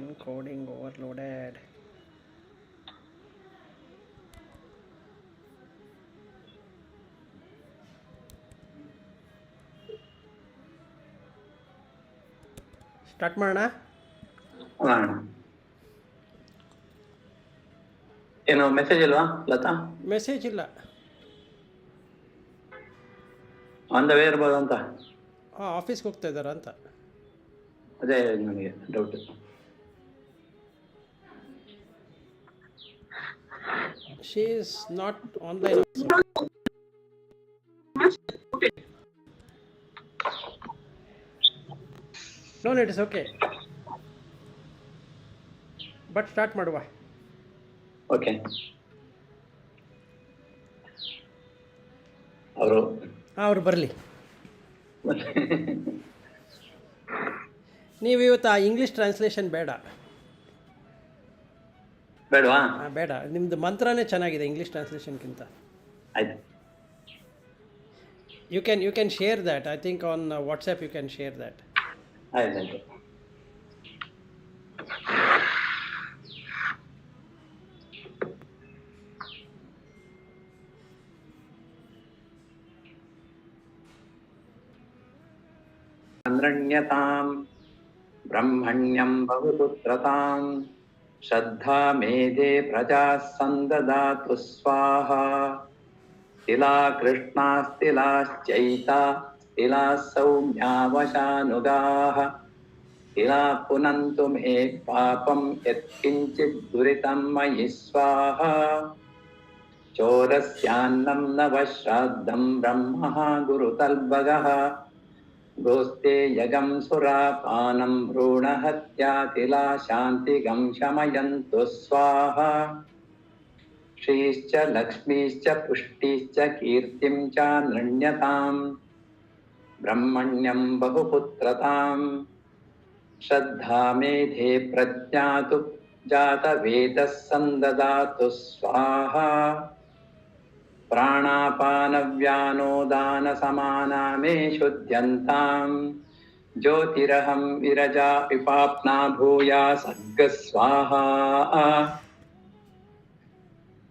Encoding overloaded. Start ಮಾಡೋಣ. ಏನು message ಇಲ್ವಾ ಲತಾ? ಮೆಸೇಜ್ ಇಲ್ಲ. ಆನ್ ದ ವೇ ಇರ್ಬೋದು ಅಂತ. ಆಫೀಸ್ಗೆ ಹೋಗ್ತಾ ಇದ್ದಾರಾ ಅಂತ. ಅದೇ ನನಗೆ doubt. She is not online also. No, it is okay. But start ಮಾಡುವ. ಓಕೆ. ಅವರು ಬರಲಿ. ನೀವು ಇವತ್ತು ಆ ಇಂಗ್ಲೀಷ್ ಟ್ರಾನ್ಸ್ಲೇಷನ್ ಬೇಡ. ಬೇಡವಾ? ಬೇಡ, ನಿಮ್ಮದು ಮಂತ್ರನೇ ಚೆನ್ನಾಗಿದೆ ಇಂಗ್ಲೀಷ್ ಟ್ರಾನ್ಸ್ಲೇಷನ್ಗಿಂತ. ಆಯ್ತು. You can share that. I think on WhatsApp you can share that. ಆಯ್ತು. ಅಂದ್ರಣ್ಯತಾಂ ಬ್ರಹ್ಮಣ್ಯಂ ಬಹುಪುತ್ರತಾಂ ಶ್ರದ್ಧಾ ಮೇಧೆ ಪ್ರಜಾ ಸಂದದಾತು ಸ್ವಾಹಾ ತಿಲಾ ಕೃಷ್ಣಾಸ್ತಿಲಾಶ್ಚೈತ ತಿಲಾ ಸೌಮ್ಯಾವಶಾನುಗಾಃ ತಿಲಾ ಪುನಂತು ಮೇ ಪಾಪಂ ಯತ್ಕಿಂಚಿತ್ ದುರಿತಂ ಮಯಿ ಸ್ವಾಹಾ ಚೋರಸ್ಯಾನ್ನಂ ನವಶ್ರಾದ್ದಂ ಬ್ರಹ್ಮಃ ಗುರುತಲ್ಭಗಃ ಗೋಸ್ತೆ ಯಗಂ ಸುರಾಪಾನಂ ಭ್ರೂಣಹತ್ಯಾ ತಿಲಾ ಶಾಂತಿಗಂ ಶಮಯಂತು ಸ್ವಾಹಾ ಶ್ರೀಶ್ಚ ಲಕ್ಷ್ಮೀಶ್ಚ ಪುಷ್ಟಿಶ್ಚ ಕೀರ್ತಿಂ ಚ ನೃಣ್ಯತಾಂ ಬ್ರಹ್ಮಣ್ಯಂ ಬಹುಪುತ್ರತಾಂ ಶ್ರದ್ಧಾ ಮೇಧೆ ಪ್ರಜ್ಞಾತು ಜಾತವೇದಃ ಸಂದದಾತು ಸ್ವಾಹಾ ಪ್ರಾಣಾಪಾನವ್ಯಾನೋದಾನ ಸಮಾನಾ ಮೇ ಶುದ್ಧ್ಯಂತಾಂ ಜ್ಯೋತಿರಹಂ ವಿರಜಾ ವಿಪಾಪ್ನಾ ಭೂಯಾ ಸರ್ಗ ಸ್ವಾಹಾ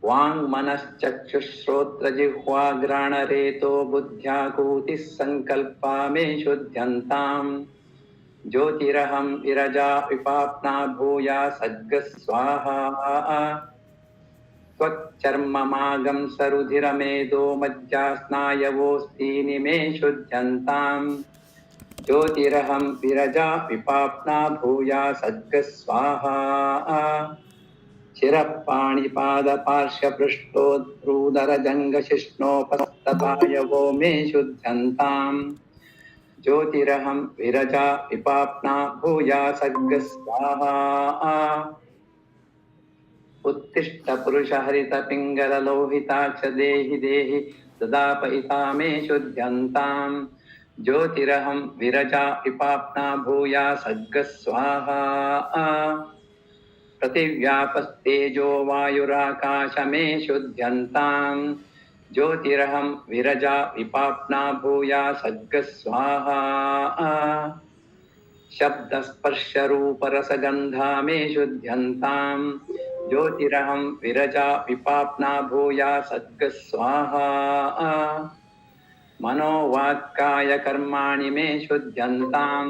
ವಾಂಗ್ಮನಶ್ಚಕ್ಷುಶ್ರೋತ್ರಜಿಹ್ವಾಘ್ರಾಣರೇತೋ ಬುದ್ಧ್ಯಾಕೂತಿಃ ಸಂಕಲ್ಪಾ ಮೇ ಶುದ್ಧ್ಯಂತಾಂ ಜ್ಯೋತಿರಹಂ ವಿರಜಾ ವಿಪಾಪ್ನಾ ಭೂಯಾ ಸರ್ಗ ಸ್ವಾಹಾ ತ್ವಚ್ಚರ್ಮಮಾಗಂ ಸರುಧಿರಮೇಧೋ ಮಜ್ಜಾಸ್ನಾಯವೋಸ್ತೀನಿ ಮೇ ಶುದ್ಧ್ಯಂತಾಂ ಜ್ಯೋತಿರಹಂ ವಿರಜಾ ವಿಪಾಪ್ನಾ ಭೂಯಾ ಸರ್ಗ ಸ್ವಾಹಾ ಶಿರಃಪಾಣಿಪಾದಪಾರ್ಶ್ವಪೃಷ್ಠೋದ್ಭ್ರೂದರಜಂಗಶಿಷ್ಣೋಪಸ್ತಪಾಯವೋ ಮೇ ಶುದ್ಧ್ಯಂತಾಂ ಜ್ಯೋತಿರಹಂ ವಿರಜಾ ವಿಪಾಪ್ನಾ ಭೂಯಾ ಸರ್ಗ ಸ್ವಾಹಾ उत्तिष्ठ पुरुष हरित पिंगल लोहिताक्ष देहि देहि ददापयिता मे शुद्ध्यंतां ज्योतिरहं विरजा विपाप्ना भूया सर्ग स्वाहा प्रतिव्यापस्तेजो वायुराकाश मे शुद्ध्यंतां ज्योतिरहं विरजा विपाप्ना भूया सर्ग स्वाहा शब्दस्पर्शरूपरसगन्धा मे शुद्ध्यन्तां ज्योतिरहं विरजा विपाप्ना भूया सर्ग स्वाहा मनोवाक्काय कर्माणि मे शुद्ध्यन्तां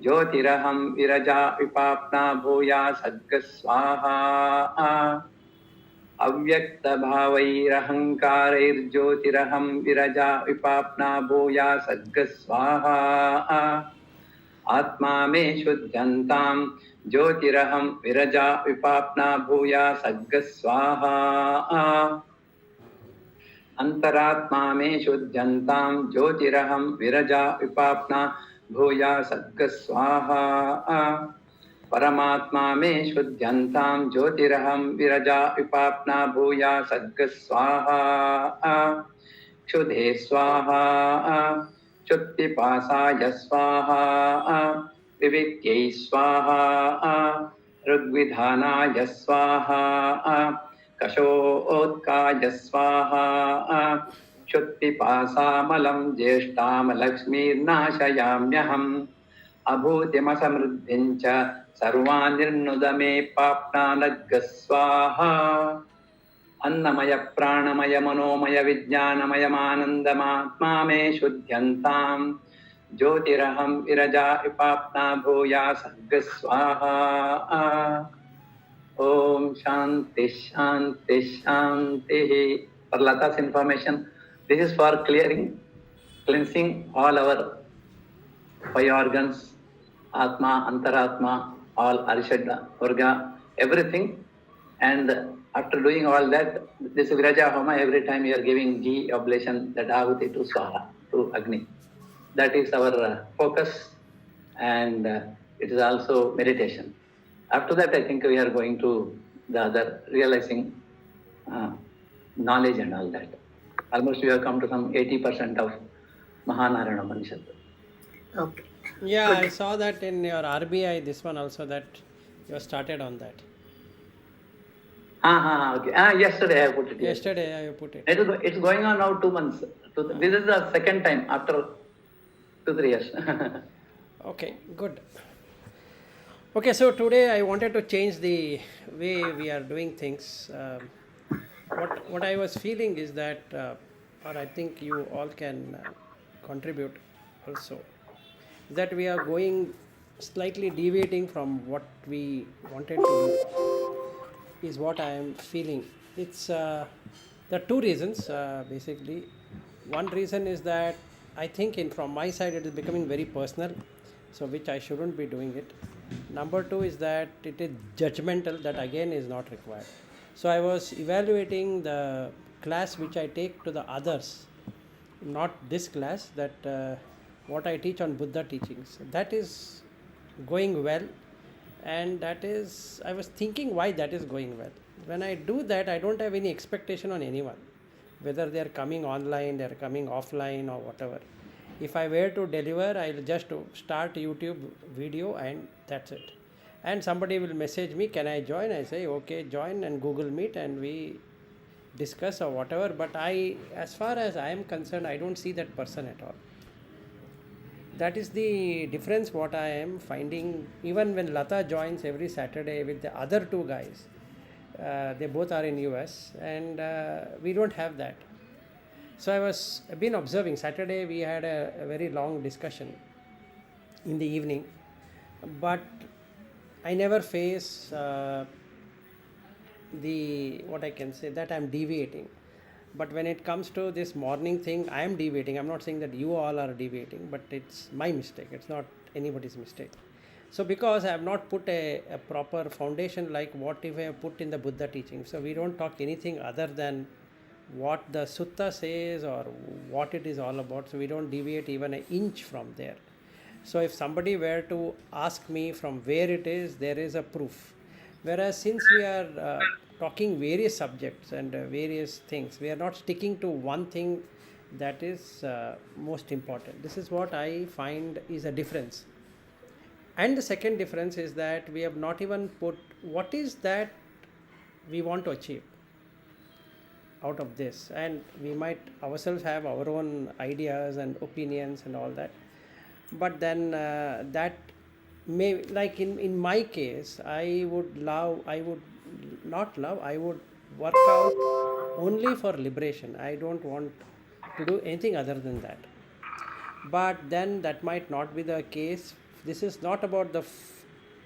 ज्योतिरहं विरजा विपाप्ना भूया सर्ग स्वाहा अव्यक्तभावैरहङ्कारैर्ज्योतिरहं विरजा विपाप्ना भूया सर्ग स्वाहा आत्मा मे शुद्ध्यन्तां ज्योतिरहं विरजा विपाप्ना भूया सर्ग स्वाहा अंतरात्मा मे शुद्ध्यन्तां ज्योतिरहं विरजा विपाप्ना भूया सर्ग स्वाहा परमात्मा मे शुद्ध्यन्तां ज्योतिरहं विरजा विपाप्ना भूया सर्ग स्वाहा क्षुधे स्वाहा चुत्तिपासाय स्वाहा विविक्यै स्वाहा ऋग्विधानाय स्वाहा कशोत्काय स्वाहा चुत्तिपासामलं ज्येष्ठां लक्ष्मीर्नाशयाम्यहम् अभूतिमसमृद्धिं च Sarvanirnudame papnanaggasvaha Annamaya pranamaya manomaya vijnanamaya manandama me shuddhyantam Jyotiraham viraja ipapna bhuya sargasvaha Om Shanti Shanti Shanti. For Lata's information, this is for cleansing all our five organs, Atma, Antaratma, all Arishadha, Varga, everything. And after doing all that, this Viraja Homa, every time you are giving ghee oblation, that Ahuti to Swaha, to Agni. That is our focus, and it is also meditation. After that, I think we are going to the other realizing knowledge and all that. Almost we have come to some 80% of Mahanarayana Upanishad. Okay. Yeah, Good. I saw that in your RBI, this one also, that you have started on that. Okay. Yesterday I put it. Yesterday I put it. It's going on now 2 months. This is the second time after 2-3 years. Okay, good. Okay, so today I wanted to change the way we are doing things. What I was feeling is that, or I think you all can contribute also, that we are going slightly deviating from what we wanted to do, is what I am feeling. It's there are two reasons basically. One reason is that I think from my side it is becoming very personal, so which I shouldn't be doing it. Number two is that it is judgmental, that again is not required. So I was evaluating the class which I take to the others, not this class, that what I teach on Buddha teachings, that is going well. And that is, I was thinking why that is going well. When I do that, I don't have any expectation on anyone, whether they are coming online, they are coming offline, or whatever. If I were to deliver, I'll just start YouTube video and that's it. And somebody will message me, can I join? I say okay, join, and Google Meet, and we discuss or whatever. But as far as I am concerned, I don't see that person at all. That is the difference what I am finding. Even when Lata joins every Saturday with the other two guys, they both are in US, and we don't have that. So I've been observing. Saturday we had a very long discussion in the evening, but I never face what I can say, that I'm deviating. But when it comes to this morning thing, I am deviating. I'm not saying that you all are deviating, but it's my mistake. It's not anybody's mistake. So because I have not put a proper foundation, like what if I have put in the Buddha teaching. So we don't talk anything other than what the sutta says or what it is all about. So we don't deviate even an inch from there. So if somebody were to ask me from where it is, there is a proof. Whereas since we are talking various subjects and various things, we are not sticking to one thing that is most important. This is what I find is a difference. And the second difference is that we have not even put what is that we want to achieve out of this. And we might ourselves have our own ideas and opinions and all that. But then that may, like in my case, I would work out only for liberation. I don't want to do anything other than that. But then that might not be the case. This is not about the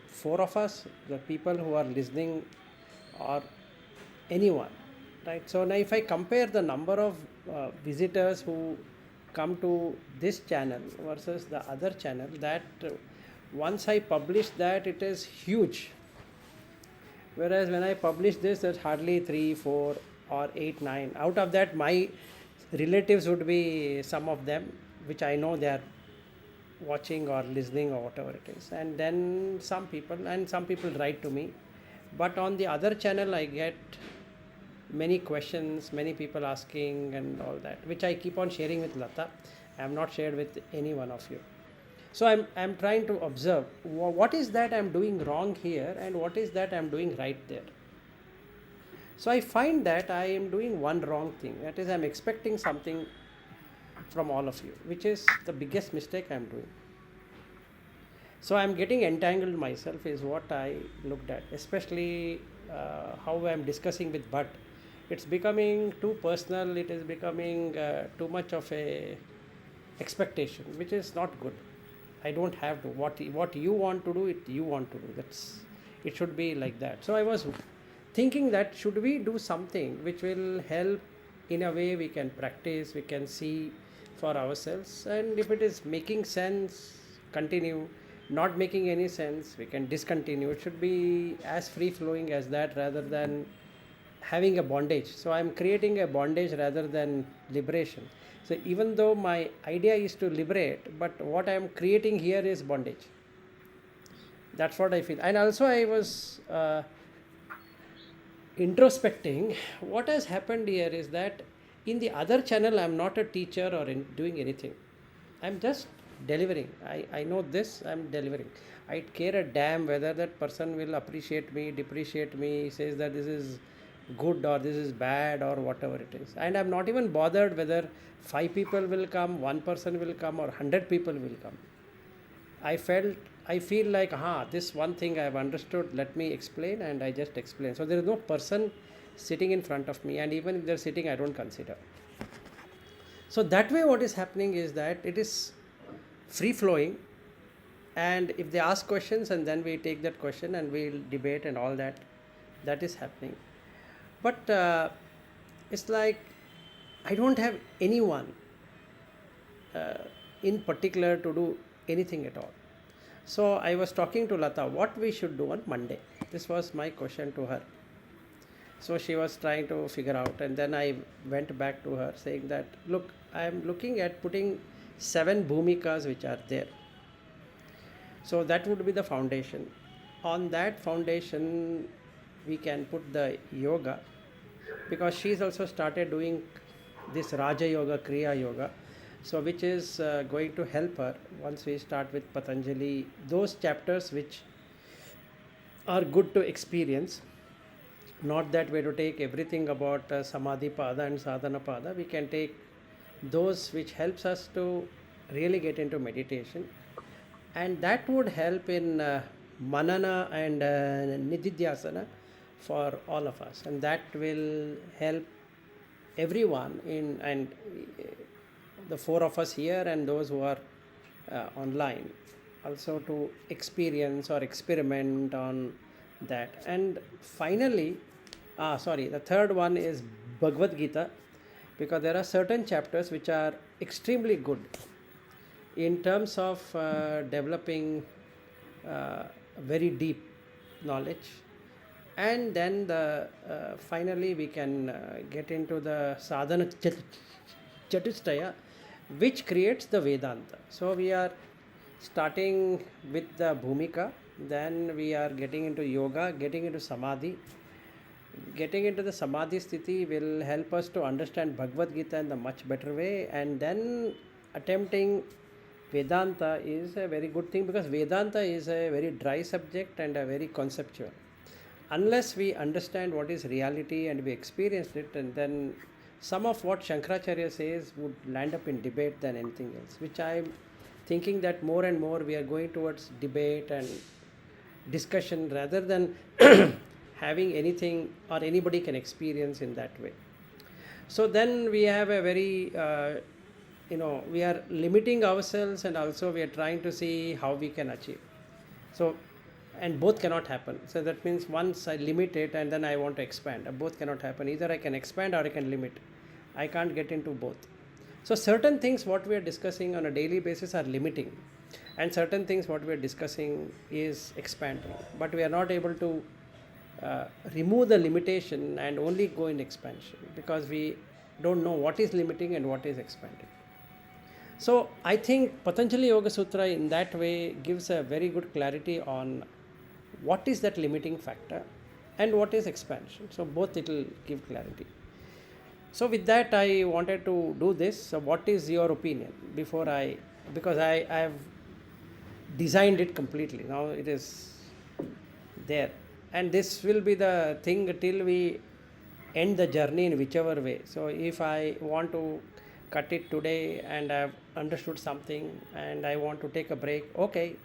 four of us, the people who are listening, or anyone, right? So now if I compare the number of visitors who come to this channel versus the other channel, that once I publish that, it is huge. Whereas when I publish this, there's hardly 3, 4 or 8, 9. Out of that, my relatives would be some of them, which I know they are watching or listening or whatever it is. And then some people write to me. But on the other channel, I get many questions, many people asking and all that, which I keep on sharing with Lata. I have not shared with any one of you. So I'm trying to observe what is that I'm doing wrong here and what is that I'm doing right there. So I find that I am doing one wrong thing. That is, I'm expecting something from all of you, which is the biggest mistake I'm doing. So I'm getting entangled myself is what I looked at, especially how I'm discussing with Bhatt. It's becoming too personal. It is becoming too much of a expectation, which is not good. I don't have to. What you want to do, it you want to do. It should be like that. So I was thinking that should we do something which will help in a way we can practice, we can see for ourselves, and if it is making sense, continue. Not making any sense, we can discontinue. It should be as free flowing as that rather than having a bondage. So I'm creating a bondage rather than liberation. So even though my idea is to liberate, but what I'm creating here is bondage. That's what I feel. And also I was introspecting. What has happened here is that in the other channel I'm not a teacher or doing anything. I'm just delivering. I know this, I'm delivering. I care a damn whether that person will appreciate me, depreciate me, says that this is good or this is bad or whatever it is. And I'm not even bothered whether 5 people will come, 1 person will come, or 100 people will come. I feel like, this one thing I have understood, let me explain, and I just explain. So there is no person sitting in front of me, and even if they're sitting, I don't consider. So that way what is happening is that it is free flowing, and if they ask questions and then we take that question and we'll debate and all that, that is happening. But it's like I don't have anyone in particular to do anything at all. So I was talking to Lata what we should do on Monday. This was my question to her. So she was trying to figure out, and then I went back to her saying that, look, I am looking at putting 7 bhumikas which are there. So that would be the foundation. On that foundation, we can put the yoga, because she's also started doing this Raja Yoga, Kriya Yoga. So which is going to help her once we start with Patanjali, those chapters which are good to experience. Not that we have to take everything about Samadhi Pada and Sadhana Pada. We can take those which helps us to really get into meditation, and that would help in Manana and Nididhyasana for all of us, and that will help everyone in, and the 4 of us here and those who are online also, to experience or experiment on that. And finally, the third one is Bhagvadgita, because there are certain chapters which are extremely good in terms of developing very deep knowledge. And then finally we can get into the Sadhana Chatustaya, which creates the Vedanta. So we are starting with the bhumika, then we are getting into yoga, getting into samadhi. Getting into the samadhi sthiti will help us to understand Bhagavad Gita in a much better way, and then attempting Vedanta is a very good thing, because Vedanta is a very dry subject and a very conceptual. Unless we understand what is reality and we experience it, and then some of what Shankaracharya says would land up in debate than anything else, which I'm thinking that more and more we are going towards debate and discussion rather than having anything or anybody can experience in that way. So then we have a very, we are limiting ourselves, and also we are trying to see how we can achieve. So, and both cannot happen. So that means once I limit it and then I want to expand. Both cannot happen. Either I can expand or I can limit. I can't get into both. So certain things what we are discussing on a daily basis are limiting, and certain things what we are discussing is expanding. But we are not able to remove the limitation and only go in expansion, because we don't know what is limiting and what is expanding. So I think Patanjali Yoga Sutra in that way gives a very good clarity on what is that limiting factor and what is expansion. So both it will give clarity. So with that I wanted to do this. So what is your opinion because I have designed it completely. Now it is there, and this will be the thing till we end the journey in whichever way. So if I want to cut it today and I've understood something and I want to take a break, okay,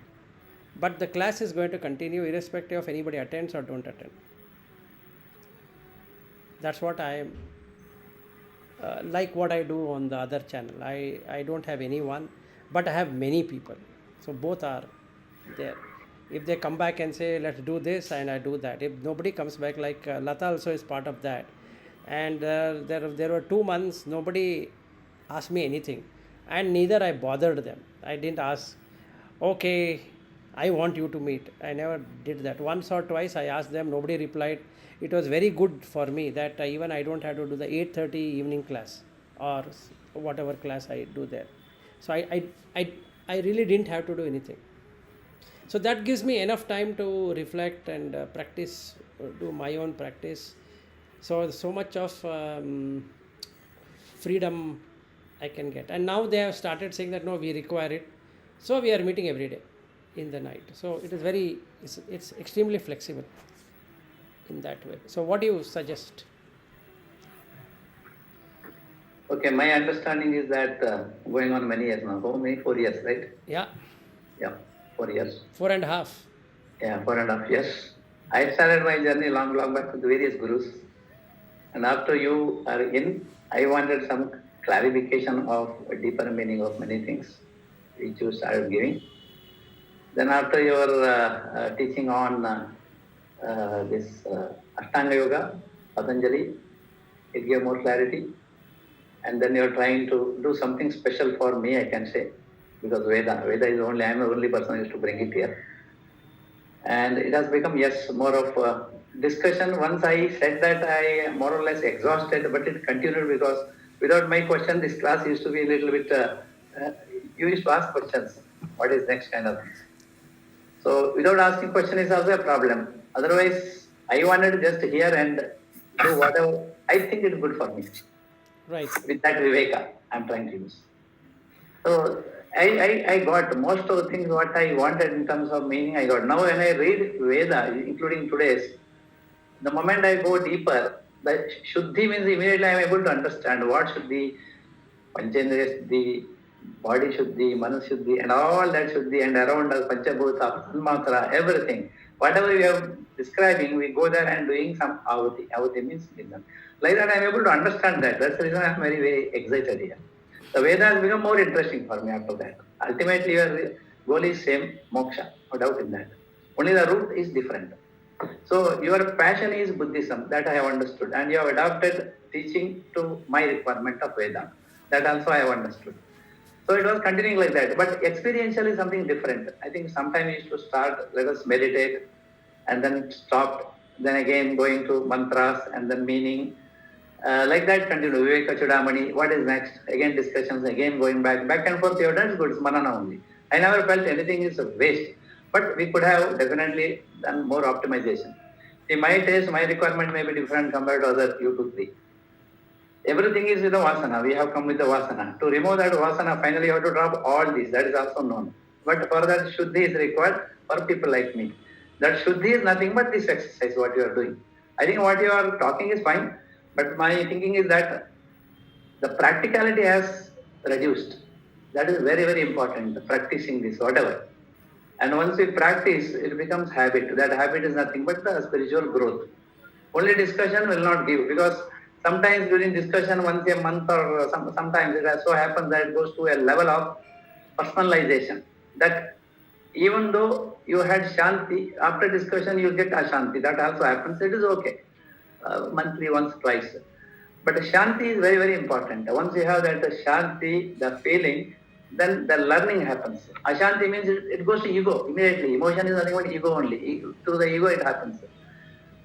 But the class is going to continue irrespective of anybody attends or don't attend. That's what I am like what I do on the other channel. I don't have anyone, but I have many people. So both are there. If they come back and say, let's do this, and I do that. If nobody comes back, like Lata also is part of that. And there were 2 months, nobody asked me anything. And neither I bothered them. I didn't ask, okay, I want you to meet. I never did that. Once or twice I asked them, nobody replied. It was very good for me that even I don't have to do the 8:30 evening class or whatever class I do there. So I really didn't have to do anything. So that gives me enough time to reflect and practice, do my own practice. So much of freedom I can get. And now they have started saying that no, we require it. So we are meeting every day in the night. So it is it's extremely flexible in that way. So what do you suggest? Okay, my understanding is that going on many years now, how many? 4 years, right? Yeah. Yeah, 4 years. 4.5. Yeah, 4.5 years. I started my journey long back with various gurus. And after you are in, I wanted some clarification of a deeper meaning of many things, which you started giving. Then after your teaching on this Ashtanga Yoga, Patanjali, it gave more clarity. And then you're trying to do something special for me, I can say, because Veda is only, I'm the only person who used to bring it here. And it has become, yes, more of a discussion. Once I said that I am more or less exhausted, but it continued because without my question, this class used to be a little bit, you used to ask questions. What is next kind of things. So without asking question is also a problem. Otherwise, I wanted to just hear and do whatever I think is good for me. Right. With that Viveka, I'm trying to use. So I got most of the things what I wanted in terms of meaning, I got. Now when I read Veda, including today's, the moment I go deeper, the Shuddhi means immediately I am able to understand what Shuddhi, Panchendriya Shuddhi, body Shuddhi, Manas Shuddhi, and all that Shuddhi, and around us, Panchabhuta, Tanmatra, everything. Whatever we are describing, we go there and doing some ahuti. Ahuti means Yajna. Like that I am able to understand that. That's the reason I am very, very excited here. The Veda has become more interesting for me after that. Ultimately, your goal is same, moksha, no doubt in that. Only the route is different. So your passion is Buddhism, that I have understood, and you have adapted teaching to my requirement of Veda. That also I have understood. So it was continuing like that. But experiential is something different. I think sometimes we used to start, let us meditate, and then stop, then again going to mantras and then meaning. Like that continue. Viveka Chudamani, what is next? Again discussions, again going back and forth. You have done good, it's manana only. I never felt anything is a waste. But we could have definitely done more optimization. See, my taste, my requirement may be different compared to other you two three. Everything is with the vasana. We have come with the vasana. To remove that vasana, finally you have to drop all these. That is also known. But for that, Shuddhi is required for people like me. That Shuddhi is nothing but this exercise, what you are doing. I think what you are talking is fine, but my thinking is that the practicality has reduced. That is very, very important, practicing this, whatever. And once we practice, it becomes habit. That habit is nothing but the spiritual growth. Only discussion will not give, because sometimes during discussion once a month or sometimes it so happens that it goes to a level of personalization, that even though you had shanti, after discussion you get ashanti. That also happens. It is okay. Monthly, once, twice. But shanti is very, very important. Once you have that shanti, the feeling, then the learning happens. Ashanti means it goes to ego immediately. Emotion is nothing but ego only. Through the ego it happens.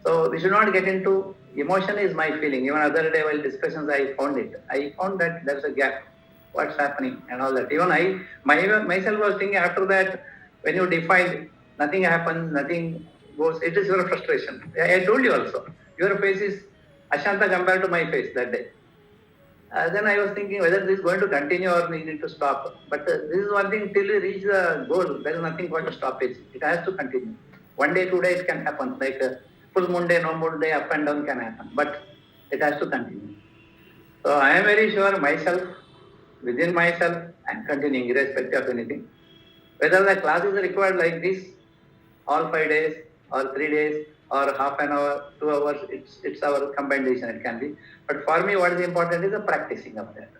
So we should not get into emotion is my feeling. Even other day while discussions I found it. I found that there's a gap. What's happening and all that. Even I myself was thinking after that, when you defined nothing happens, nothing goes, it is your frustration. I told you also. Your face is Ashanta compared to my face that day. Then I was thinking whether this is going to continue or we need to stop. But this is one thing, till we reach the goal, there is nothing going to stop it. It has to continue. One day, 2 days it can happen. Like full moon day, no moon day, up and down can happen. But it has to continue. So I am very sure myself, within myself, I am continuing irrespective of anything. Whether the class is required like this, all 5 days or 3 days or half an hour, 2 hours, it's our combined decision, it can be. But for me, what is important is the practicing of that.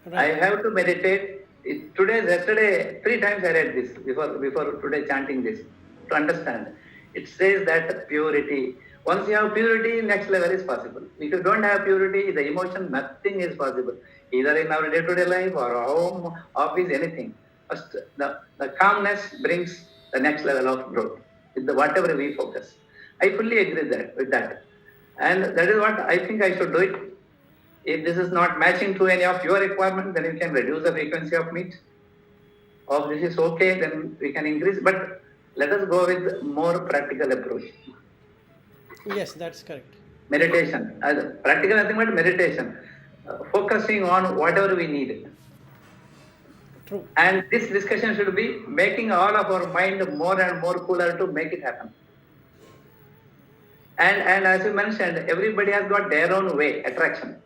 I Right. have to meditate. Yesterday, 3 times I read this before today chanting this to understand. It says that purity. Once you have purity, next level is possible. If you don't have purity, the emotion, nothing is possible. Either in our day-to-day life or home, office, anything. First, the calmness brings the next level of growth with whatever we focus. I fully agree with that. And that is what I think I should do it. If this is not matching to any of your requirements, then you can reduce the frequency of meat. Or this is okay, then we can increase. But let us go with more practical approach. Yes, that's correct. Meditation. Practical nothing but meditation. Focusing on whatever we need. True. And this discussion should be making all of our mind more and more cooler to make it happen. And as you mentioned, everybody has got their own way, attraction.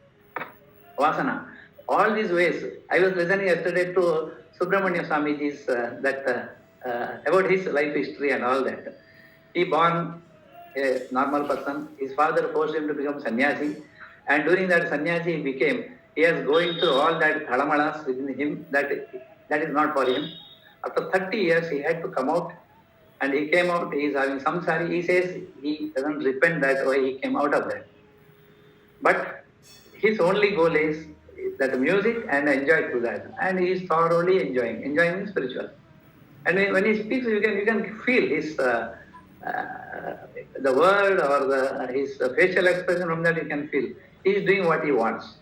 Vasana. All these ways. I was listening yesterday to Subramanya Swamiji's about his life history and all that. He born a normal person. His father forced him to become sannyasi, and during that sannyasi he has going through all that thalamalas within him that is not for him. After 30 years, he had to come out, and he came out. He is having samsari. He says he doesn't repent that way he came out of that. But his only goal is that music and enjoy through that, and he is thoroughly enjoying spiritual. And when he speaks, you can feel his the word or his facial expression. From that you can feel he is doing what he wants.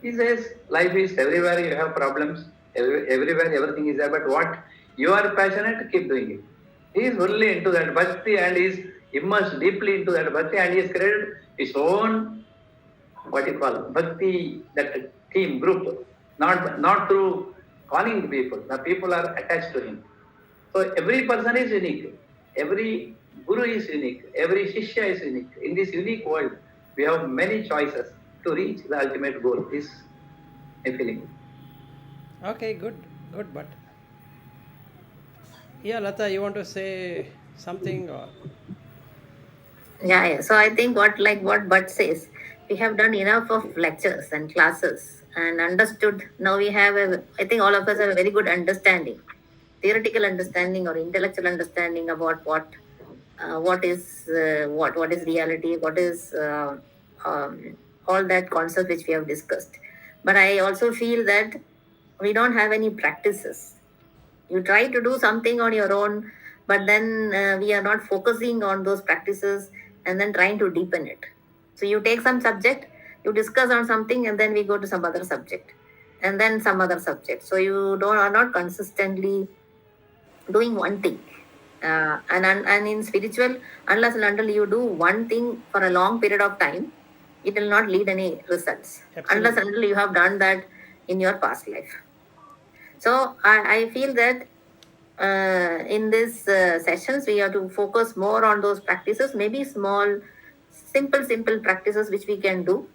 He says life is everywhere, you have problems, everywhere everything is there, but what you are passionate, keep doing it. He is fully into that bhakti and is immersed deeply into that bhakti, and he has created his own what you call bhakti, that team group, not through calling people. The people are attached to him. So every person is unique. Every guru is unique. Every shishya is unique. In this unique world, we have many choices to reach the ultimate goal. Is a feeling. Okay, good, but yeah, Lata, you want to say something or? Yeah. So I think what Bhatt says, we have done enough of lectures and classes and understood. Now we have I think all of us have a very good understanding, theoretical understanding or intellectual understanding about what is what is reality, what is all that concept which we have discussed. But I also feel that we don't have any practices. You try to do something on your own, but then we are not focusing on those practices and then trying to deepen it. So you take some subject, you discuss on something, and then we go to some other subject, and then some other subject. So you are not consistently doing one thing. And in spiritual, unless and until you do one thing for a long period of time, it will not lead any results. Unless Absolutely. and until you have done that in your past life. So I feel that in these sessions, we have to focus more on those practices, maybe small, simple practices which we can do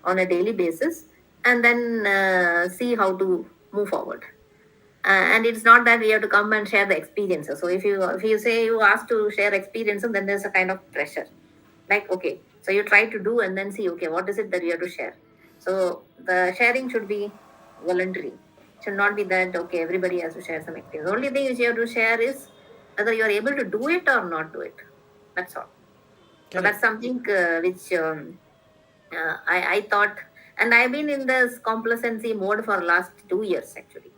on a daily basis, and then see how to move forward. And it's not that we have to come and share the experiences. So if you say you ask to share experiences, then there's a kind of pressure. Like, okay, so you try to do and then see, okay, what is it that you have to share? So the sharing should be voluntary. It should not be that, okay, everybody has to share some experience. The only thing which you have to share is whether you are able to do it or not do it. That's all. So Correct. that's something which I thought, and I've been in this complacency mode for last 2 years actually.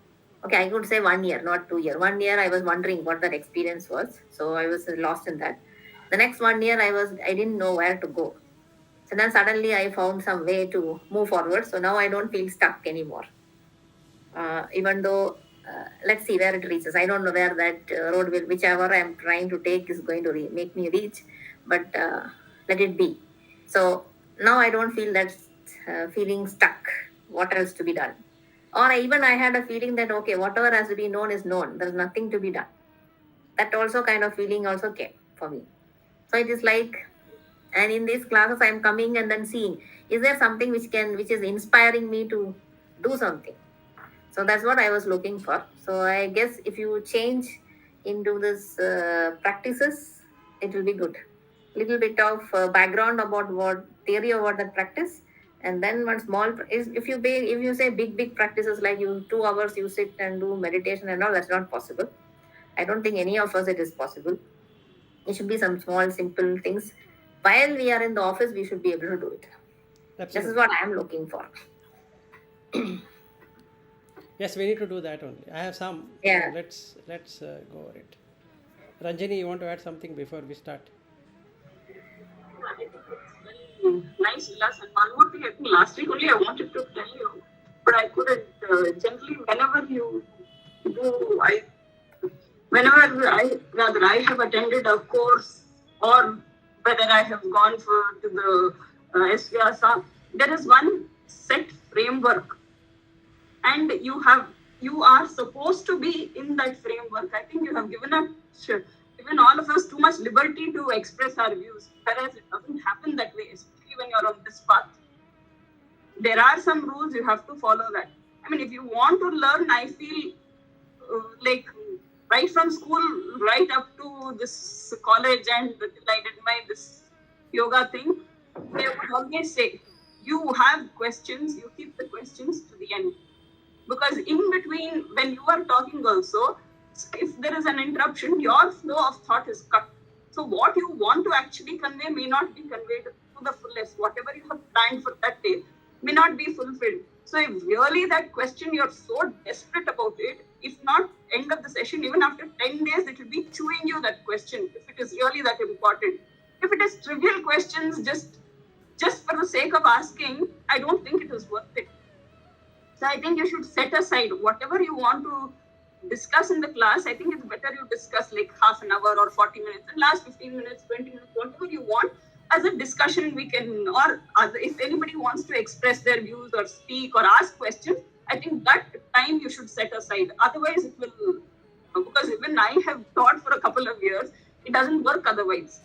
Okay, I could say 1 year, not 2 year. 1 year I was wondering what that experience was, so I was lost in that. The next 1 year I didn't know where to go. So then suddenly I found some way to move forward. So now I don't feel stuck anymore. Even though let's see where it reaches. I don't know where that road will, whichever I'm trying to take is going to make me reach, but let it be. So now I don't feel that feeling stuck. What else to be done? Or I had a feeling that okay, whatever has to be known is known. There's nothing to be done. That also kind of feeling also came for me. So it is like, and in these classes I'm coming and then seeing, is there something which is inspiring me to do something? So that's what I was looking for. So I guess if you change into this practices, it will be good. Little bit of background about what theory about that practice, and then one small is if you say big practices like you 2 hours you sit and do meditation and all, that's not possible. I don't think any of us it is possible. It should be some small simple things. While we are in the office, we should be able to do it. This is Absolutely. what I am looking for. Yes, we need to do that only. I have some. So Yeah. let's go over it. Ranjini, you want to add something before we start? I think it's very nice, Vilas. And one more thing, I think last week only I wanted to tell you, but I couldn't. Generally, whenever you do, whenever rather I have attended a course or whether I have gone to the SVSA, there is one set framework, and you are supposed to be in that framework. I think you have given all of us too much liberty to express our views, whereas it doesn't happen that way, especially when you're on this path. There are some rules, you have to follow that. I mean, if you want to learn, I feel like right from school, right up to this college, and till I did this yoga thing, they would always say, you have questions, you keep the questions to the end. Because in between, when you are talking also, if there is an interruption, your flow of thought is cut. So what you want to actually convey may not be conveyed to the fullest. Whatever you have planned for that day may not be fulfilled. So if really that question, you're so desperate about it, if not end of the session, even after 10 days, it will be chewing you that question, if it is really that important. If it is trivial questions, just for the sake of asking, I don't think it is worth it. So I think you should set aside whatever you want to discuss in the class. I think it's better you discuss like half an hour or 40 minutes, and last 15 minutes, 20 minutes, whatever you want as a discussion. We can, or if anybody wants to express their views or speak or ask questions, I think that time you should set aside. Otherwise, it will, because even I have taught for a couple of years, it doesn't work otherwise.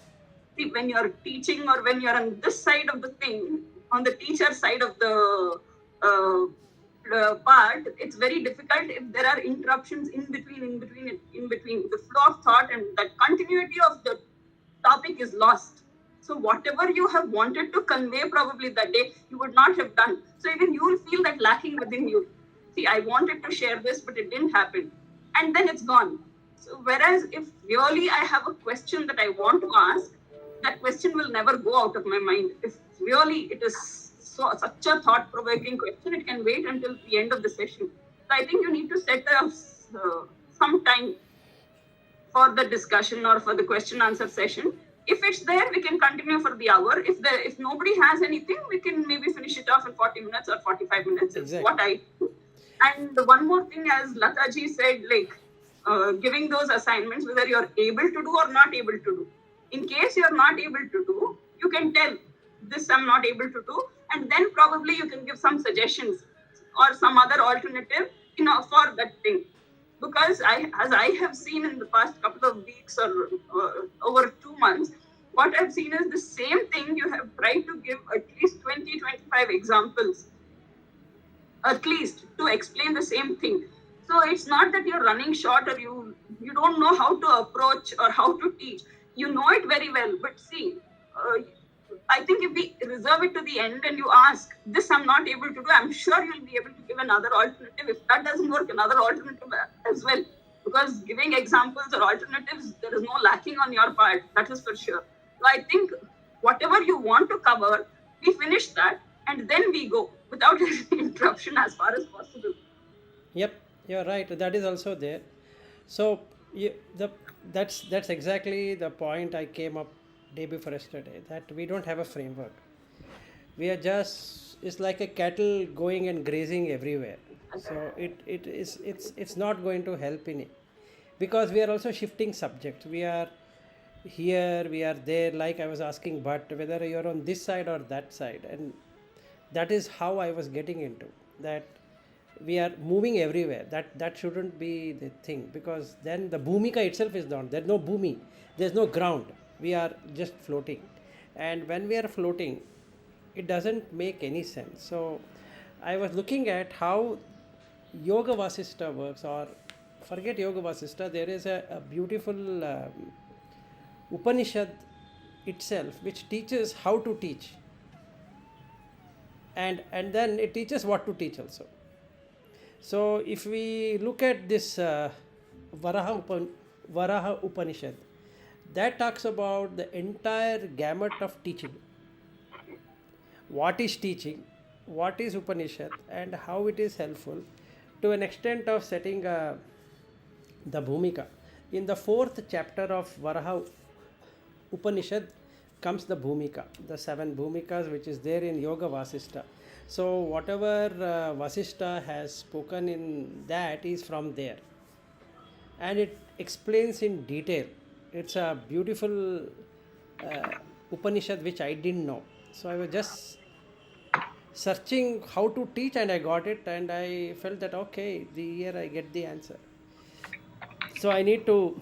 See, when you're teaching or when you're on this side of the thing, on the teacher side of the part, it's very difficult if there are interruptions in between. The flow of thought and that continuity of the topic is lost. So whatever you have wanted to convey probably that day, you would not have done. So even you will feel that lacking within you. See, I wanted to share this, but it didn't happen. And then it's gone. So whereas if really I have a question that I want to ask, that question will never go out of my mind. If really it is such a thought-provoking question, it can wait until the end of the session. So I think you need to set some time for the discussion or for the question-answer session. If it's there, we can continue for the hour. If nobody has anything, we can maybe finish it off in 40 minutes or 45 minutes. Exactly. Is what I do. And one more thing, as Lataji said, like giving those assignments, whether you're able to do or not able to do. In case you're not able to do, you can tell this I'm not able to do, and then probably you can give some suggestions or some other alternative, for that thing. Because as I have seen in the past couple of weeks or over 2 months, what I've seen is the same thing. You have tried to give at least 20, 25 examples, at least, to explain the same thing. So it's not that you're running short or you don't know how to approach or how to teach. You know it very well, but see, I think if we reserve it to the end and you ask, this I'm not able to do, I'm sure you'll be able to give another alternative. If that doesn't work, another alternative as well. Because giving examples or alternatives, there is no lacking on your part, that is for sure. So I think whatever you want to cover, we finish that and then we go without any interruption as far as possible. Yep, you're right. That is also there. So that's exactly the point I came up day before yesterday, that we don't have a framework. We are just, it's like a cattle going and grazing everywhere. So it's not going to help in it, because we are also shifting subjects. We are here, we are there, like I was asking, but whether you're on this side or that side, and that is how I was getting into that. We are moving everywhere. That shouldn't be the thing, because then the bhumika itself is down. There's no bhumi, there's no ground. We are just floating, and when we are floating, it doesn't make any sense. So I was looking at how Yoga Vasishta works, or forget Yoga Vasista, there is a beautiful Upanishad itself which teaches how to teach, and then it teaches what to teach also. So if we look at this Varaha Upanishad, that talks about the entire gamut of teaching. What is teaching, what is Upanishad, and how it is helpful to an extent of setting the bhumika. In the 4th chapter of Varaha Upanishad comes the bhumika, the 7 bhumikas which is there in Yoga Vasista. So whatever Vasista has spoken in that is from there, and it explains in detail. It's a beautiful Upanishad which I didn't know. So I was just searching how to teach, and I got it, and I felt that okay, here I get the answer. So I need to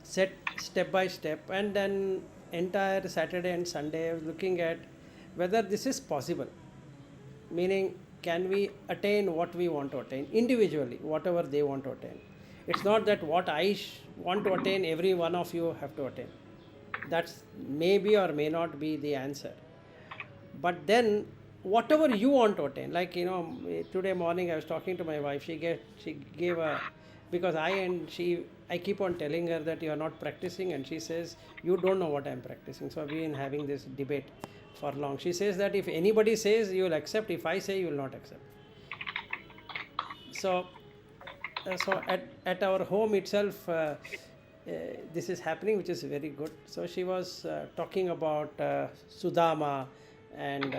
set step by step, and then entire Saturday and Sunday I was looking at whether this is possible, meaning can we attain what we want to attain individually, whatever they want to attain. It's not that what I want to attain every one of you have to attain. That's maybe or may not be the answer. But then whatever you want to attain, like today morning I was talking to my wife. She gave a, because I keep on telling her that you are not practicing, and she says you don't know what I am practicing. So we've been having this debate for long. She says that if anybody says, you will accept; if I say, you will not accept. So at our home itself, this is happening, which is very good. So she was talking about Sudama, and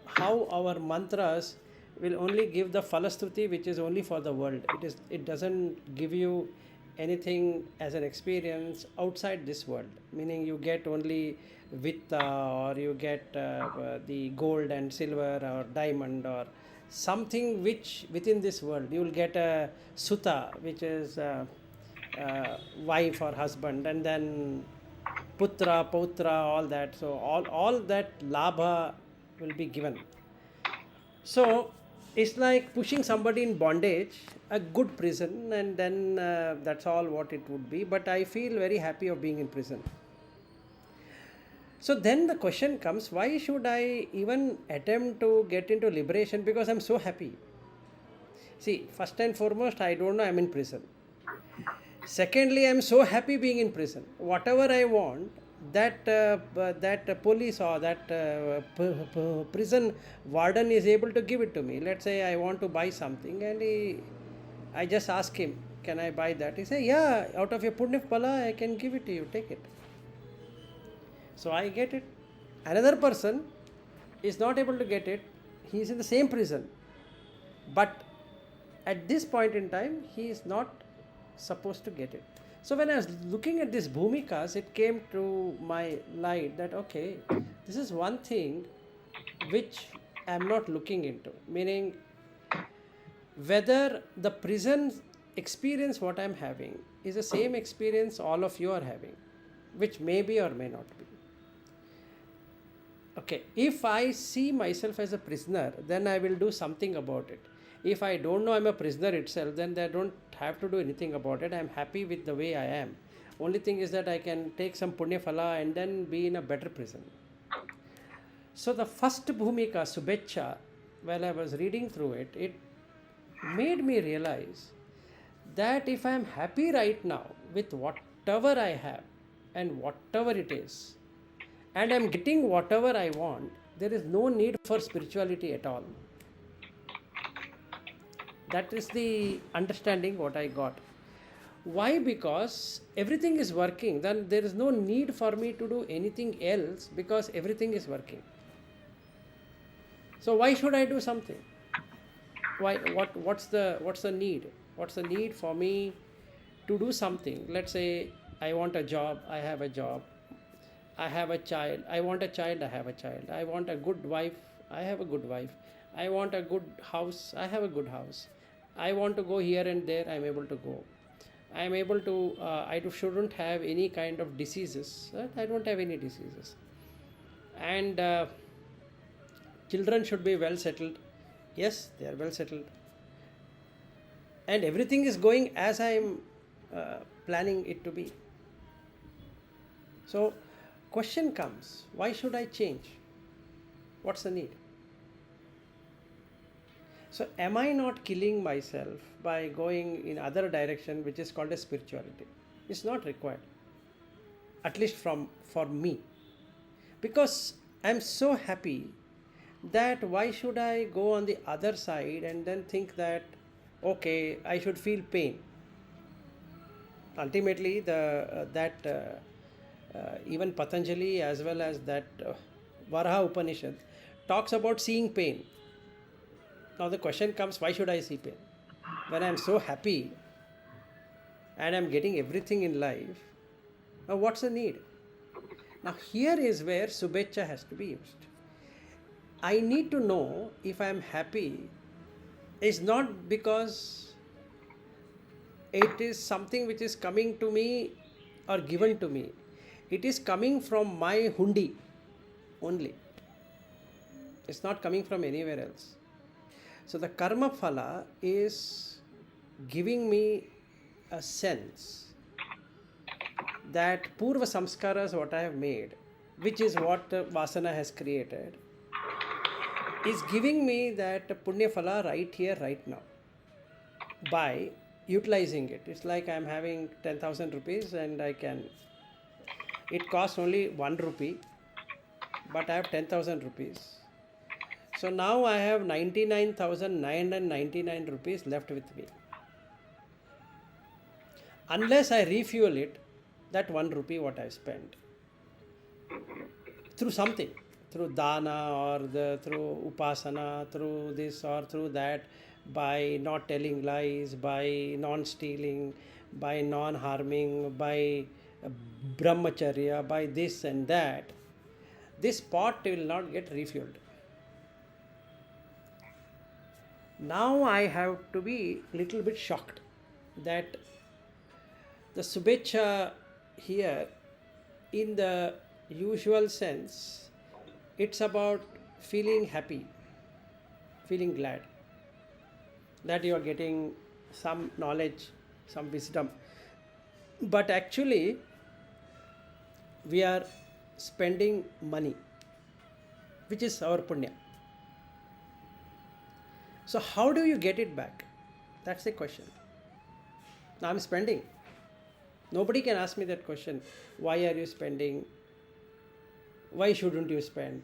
how our mantras will only give the falastruti, which is only for the world. It doesn't give you anything as an experience outside this world, meaning you get only vitta, or you get the gold and silver or diamond or something which within this world. You will get a sutta, which is wife or husband, and then putra, pautra, all that. So all that labha will be given. So it's like pushing somebody in bondage, a good prison, and then that's all what it would be. But I feel very happy of being in prison. So then the question comes, why should I even attempt to get into liberation? Because I'm so happy. See, first and foremost, I don't know I'm in prison. Secondly, I'm so happy being in prison. Whatever I want, that police or that prison warden is able to give it to me. Let's say I want to buy something, and I just ask him, can I buy that? He say, yeah, out of your punya phala, I can give it to you, take it. So I get it. Another person is not able to get it. He is in the same prison, but at this point in time, he is not supposed to get it. So when I was looking at these bhumikas, it came to my light that okay, this is one thing which I am not looking into, meaning whether the prison experience what I am having is the same experience all of you are having, which may be or may not be. Okay, if I see myself as a prisoner, then I will do something about it. If I don't know I'm a prisoner itself, then I don't have to do anything about it. I'm happy with the way I am. Only thing is that I can take some punya phala and then be in a better prison. So the first bhumika, Subhecha, while I was reading through it, it made me realize that if I am happy right now with whatever I have and whatever it is, and I am getting whatever I want, there is no need for spirituality at all. That is the understanding what I got. Why? Because everything is working. Then there is no need for me to do anything else, because everything is working. So why should I do something? Why? What's the need? What's the need for me to do something? Let's say I want a job. I have a job. I have a child. I want a child. I have a child. I want a good wife. I have a good wife. I want a good house. I have a good house. I want to go here and there. I am able to go. I am able to. I shouldn't have any kind of diseases. I don't have any diseases. And children should be well settled. Yes, they are well settled. and everything is going as I am planning it to be. So, question comes, why should I change? What's the need? So, am I not killing myself by going in other direction, which is called as spirituality? It's not required, at least for me, because I'm so happy that why should I go on the other side and then think that okay, I should feel pain. Ultimately, even Patanjali as well as that Varaha Upanishad talks about seeing pain. Now the question comes, why should I see pain? When I am so happy and I am getting everything in life, now what's the need? Now here is where Subhecha has to be used. I need to know if I am happy is not because it is something which is coming to me or given to me. It is coming from my hundi only. It's not coming from anywhere else. So the karma phala is giving me a sense that purva samskaras, what I have made, which is what vasana has created, is giving me that punya phala right here, right now, by utilizing it. It's like I'm having 10,000 rupees and it costs only 1 rupee, but I have 10,000 rupees. So now I have 99,999 rupees left with me. Unless I refuel it, that 1 rupee what I spent through something, through dana or through upasana, through this or through that, by not telling lies, by non-stealing, by non-harming, by brahmacharya, by this and that, this pot will not get refueled. Now I have to be little bit shocked that the Subhecha here, in the usual sense, it's about feeling happy, feeling glad that you are getting some knowledge, some wisdom. But actually, we are spending money, which is our punya. So, how do you get it back? That's the question. Now, I'm spending. Nobody can ask me that question. Why are you spending? Why shouldn't you spend?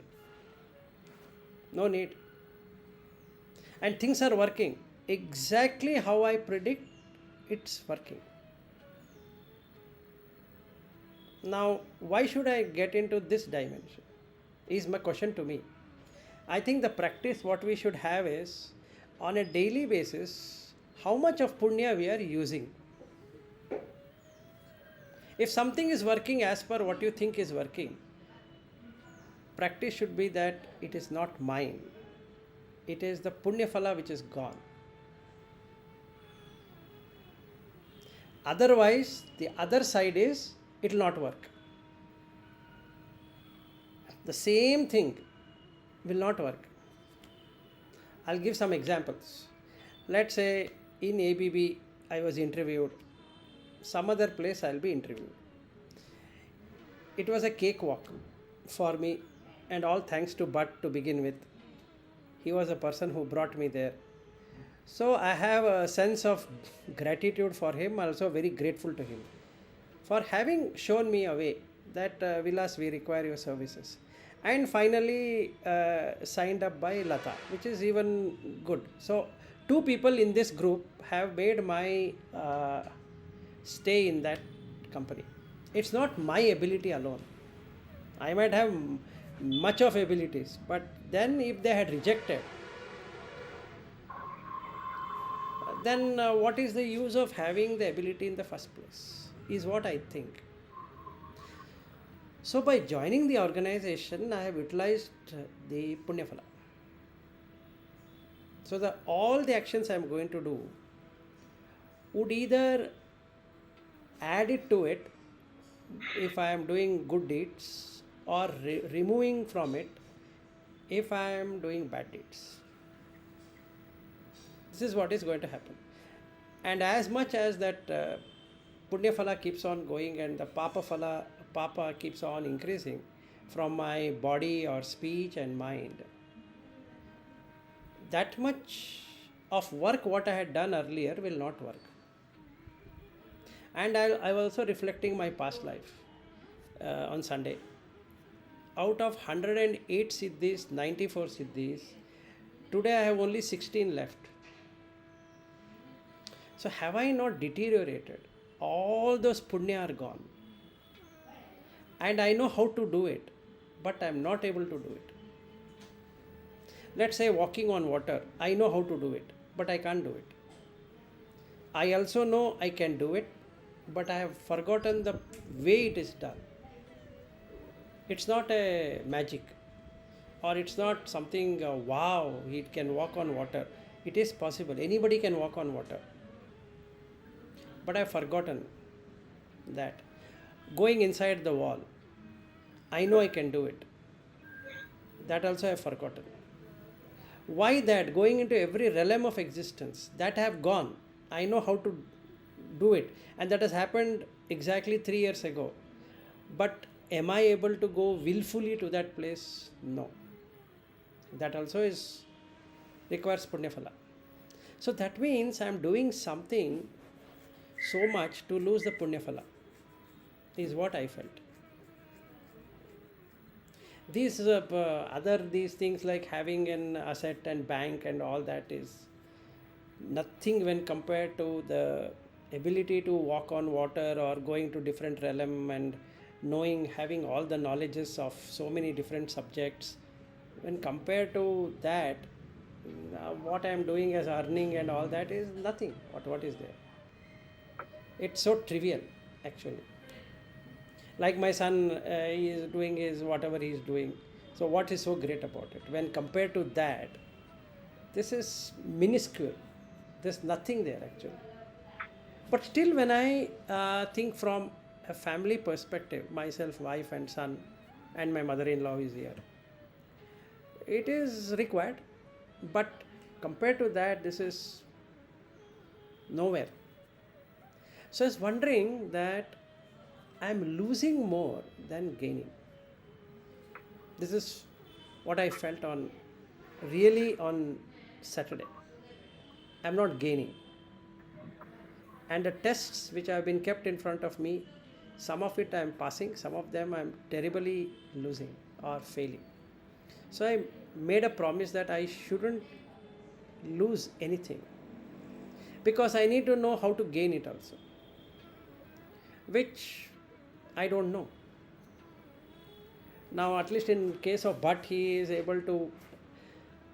No need. And things are working exactly how I predict, it's working. Now, why should I get into this dimension? Is my question to me. I think the practice what we should have is on a daily basis how much of punya we are using. If something is working as per what you think is working, practice should be that it is not mine. It is the punya phala which is gone. Otherwise, the other side is it will not work. The same thing will not work. I'll give some examples. Let's say in ABB I was interviewed. Some other place I'll be interviewed. It was a cakewalk for me, and all thanks to Bhatt to begin with. He was a person who brought me there. So I have a sense of gratitude for him, also very grateful to him for having shown me a way that Vilas, we require your services. And finally signed up by Lata, which is even good. So 2 people in this group have made my stay in that company. It's not my ability alone. I might have much of abilities, but then if they had rejected, then what is the use of having the ability in the first place, is what I think. So by joining the organization, I have utilized the punya phala. So all the actions I am going to do would either add it to it if I am doing good deeds, or removing from it if I am doing bad deeds. This is what is going to happen. And as much as that punya phala keeps on going and the papa keeps on increasing from my body or speech and mind, that much of work what I had done earlier will not work. And I was also reflecting my past life on Sunday. Out of 108 siddhis, 94 siddhis, today I have only 16 left. So have I not deteriorated? All those punya are gone. And I know how to do it, but I am not able to do it. Let's say walking on water, I know how to do it, but I can't do it. I also know I can do it, but I have forgotten the way it is done. It's not a magic, or it's not something, wow, he can walk on water. It is possible. Anybody can walk on water. But I have forgotten that. Going inside the wall, I know I can do it. That also I have forgotten. Why that? Going into every realm of existence, that I have gone. I know how to do it. And that has happened exactly 3 years ago. But am I able to go willfully to that place? No. That also requires punya phala. So that means I am doing something so much to lose the punya phala, is what I felt. These these things like having an asset and bank and all that is nothing when compared to the ability to walk on water or going to different realm and knowing, having all the knowledges of so many different subjects. When compared to that, what I am doing as earning and all that is nothing. What is there? It's so trivial, actually. Like my son, he is doing his whatever he is doing. So what is so great about it? When compared to that, this is minuscule. There's nothing there actually. But still, when I think from a family perspective, myself, wife and son, and my mother-in-law is here, it is required. But compared to that, this is nowhere. So I was wondering that I am losing more than gaining. This is what I felt on Saturday. I am not gaining. And the tests which have been kept in front of me, some of it I am passing, some of them I am terribly losing or failing. So I made a promise that I shouldn't lose anything, because I need to know how to gain it also, which I don't know. Now, at least in case of Bhatt, he is able to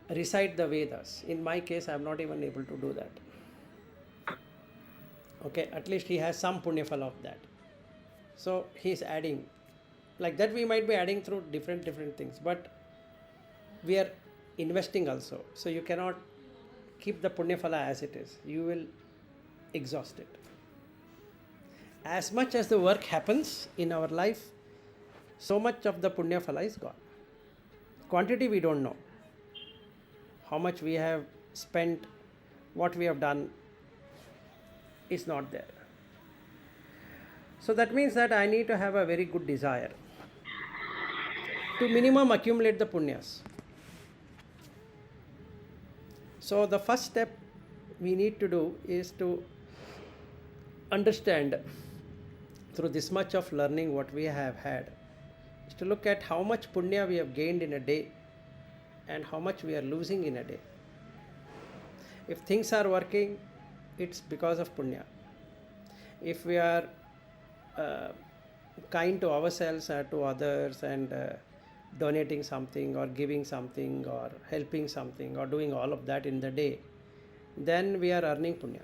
recite the Vedas. In my case, I am not even able to do that. Okay, at least he has some punya phala of that. So he is adding. Like that we might be adding through different things. But we are investing also. So you cannot keep the punya phala as it is. You will exhaust it. As much as the work happens in our life, so much of the punya phala is gone. Quantity we don't know. How much we have spent, what we have done is not there. So that means that I need to have a very good desire to minimum accumulate the punyas. So the first step we need to do is to understand, through this much of learning what we have had, is to look at how much punya we have gained in a day and how much we are losing in a day. If things are working, it's because of punya. If we are kind to ourselves or to others and donating something or giving something or helping something or doing all of that in the day, then we are earning punya.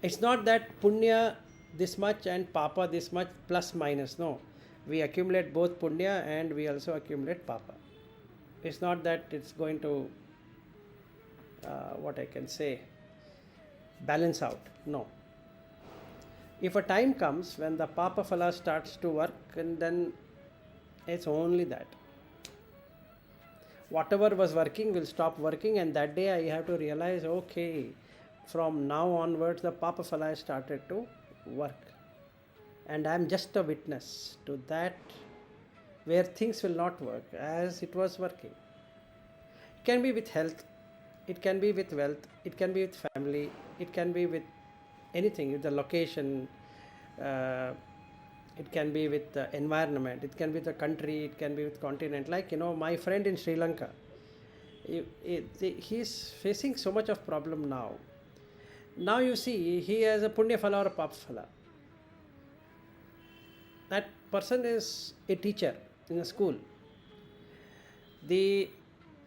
It's not that punya this much and papa this much plus minus. No, we accumulate both punya and we also accumulate papa. It's not that it's going to balance out. No. If a time comes when the papa phala starts to work, and then it's only that. whatever was working will stop working, and that day I have to realize, okay, from now onwards the Papa Phala started to work, and I am just a witness to that, where things will not work as it was working. It can be with health, it can be with wealth, it can be with family, it can be with anything, with the location, uh, it can be with the environment, it can be the country, it can be with continent. Like, my friend in Sri Lanka, he's facing so much of problem now. Now you see, he has a punya phala or a papa phala. That person is a teacher in a school.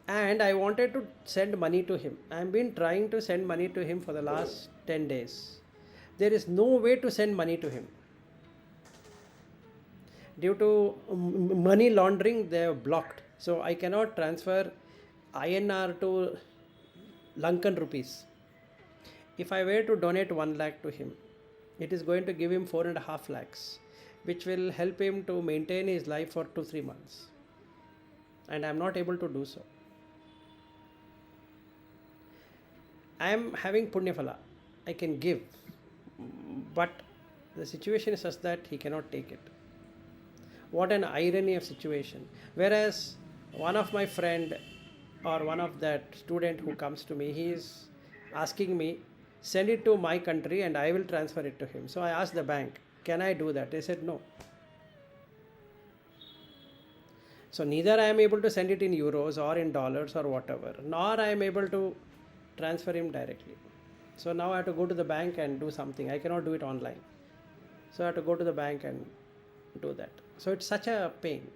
And I wanted to send money to him. I have been trying to send money to him for the last 10 days. There is no way to send money to him. Due to money laundering, they have blocked. So I cannot transfer INR to Lankan rupees. If I were to donate 1 lakh to him, it is going to give him 4.5 lakhs, which will help him to maintain his life for 2-3 months. And I am not able to do so. I am having punya phala. I can give, but the situation is such that he cannot take it. What an irony of situation. Whereas one of my friend or one of that student who comes to me, he is asking me, send it to my country and I will transfer it to him. So I asked the bank, can I do that? They said no. So neither I am able to send it in euros or in dollars or whatever, nor I am able to transfer him directly. So now I have to go to the bank and do something. I cannot do it online. So I have to go to the bank and do that. So it's such a pain.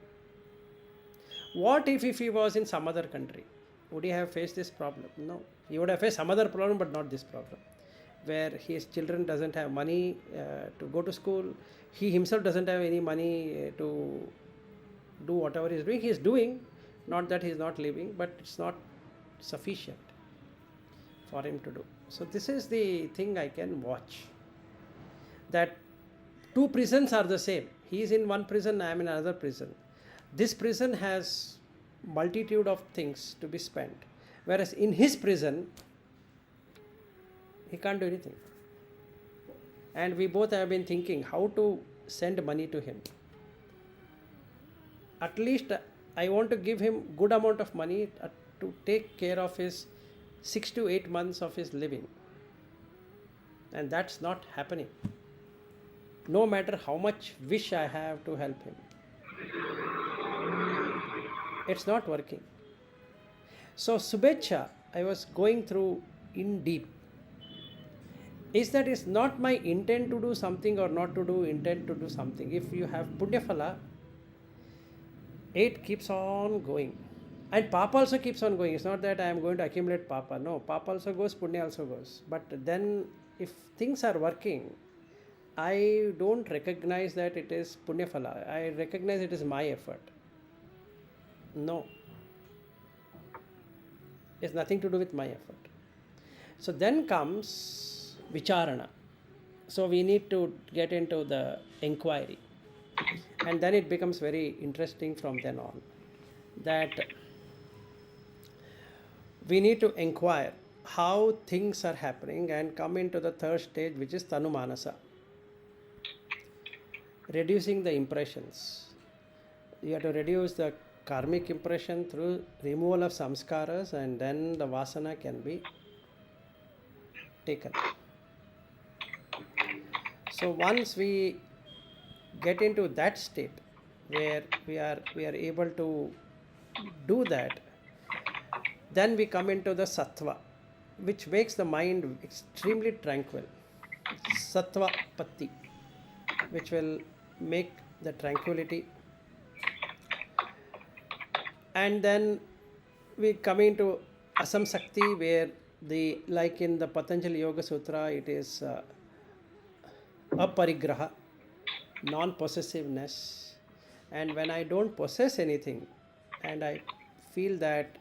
What if he was in some other country? Would he have faced this problem? No. He would have faced some other problem, but not this problem, where his children doesn't have money to go to school. He himself doesn't have any money to do whatever he is doing. He is doing, not that he is not living, but it's not sufficient for him to do. So this is the thing I can watch, that two prisons are the same. He is in one prison, I am in another prison. This prison has multitude of things to be spent, whereas in his prison he can't do anything. And we both have been thinking how to send money to him. At least I want to give him good amount of money to take care of his 6 to 8 months of his living, and that's not happening. No matter how much wish I have to help him, it's not working. So Subhecha, I was going through in deep, is that it's not my intent to do something or not to do intent to do something. If you have punya phala, it keeps on going, and papa also keeps on going. It's not that I am going to accumulate papa. No, papa also goes, punya also goes. But then if things are working, I don't recognize that it is punya phala. I recognize it is my effort. No, it's nothing to do with my effort. So then comes vicharana. So we need to get into the inquiry, and then it becomes very interesting from then on, that we need to inquire how things are happening and come into the third stage, which is tanumanasa, reducing the impressions. You have to reduce the karmic impression through removal of samskaras, and then the vasana can be taken. So once we get into that state where we are able to do that, then we come into the sattva, which makes the mind extremely tranquil. Sattva patti, which will make the tranquility. And then we come into asamsakti, where like in the Patanjali Yoga Sutra, it is aparigraha, non-possessiveness. And when I don't possess anything, and I feel that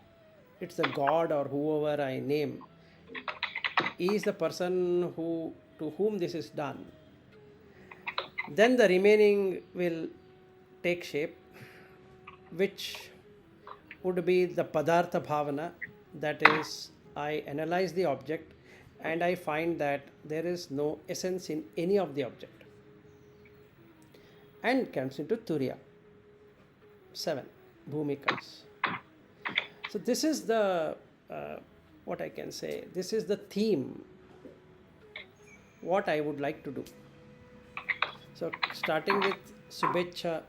it's the God or whoever I name is the person to whom this is done, then the remaining will take shape, which would be the Padartha Bhavana, that is, I analyze the object and I find that there is no essence in any of the object, and comes into Turiya. 7 bhumikas. So this is the what I can say, this is the theme what I would like to do. So starting with Subhecha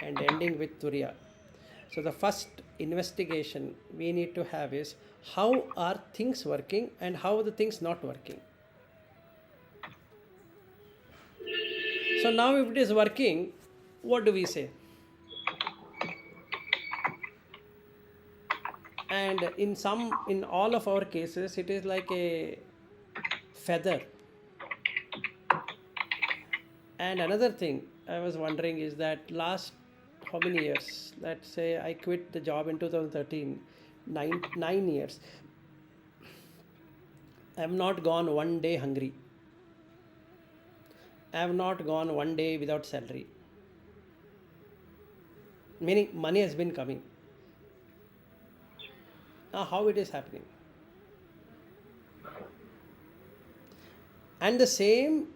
and ending with Turiya. So the first investigation we need to have is how are things working and how are the things not working. So now if it is working, what do we say? And in all of our cases, it is like a feather. And another thing I was wondering is that last how many years? Let's say I quit the job in 2013, 9 years. I have not gone one day hungry. I have not gone one day without salary. Meaning money has been coming. Now how it is happening? And the same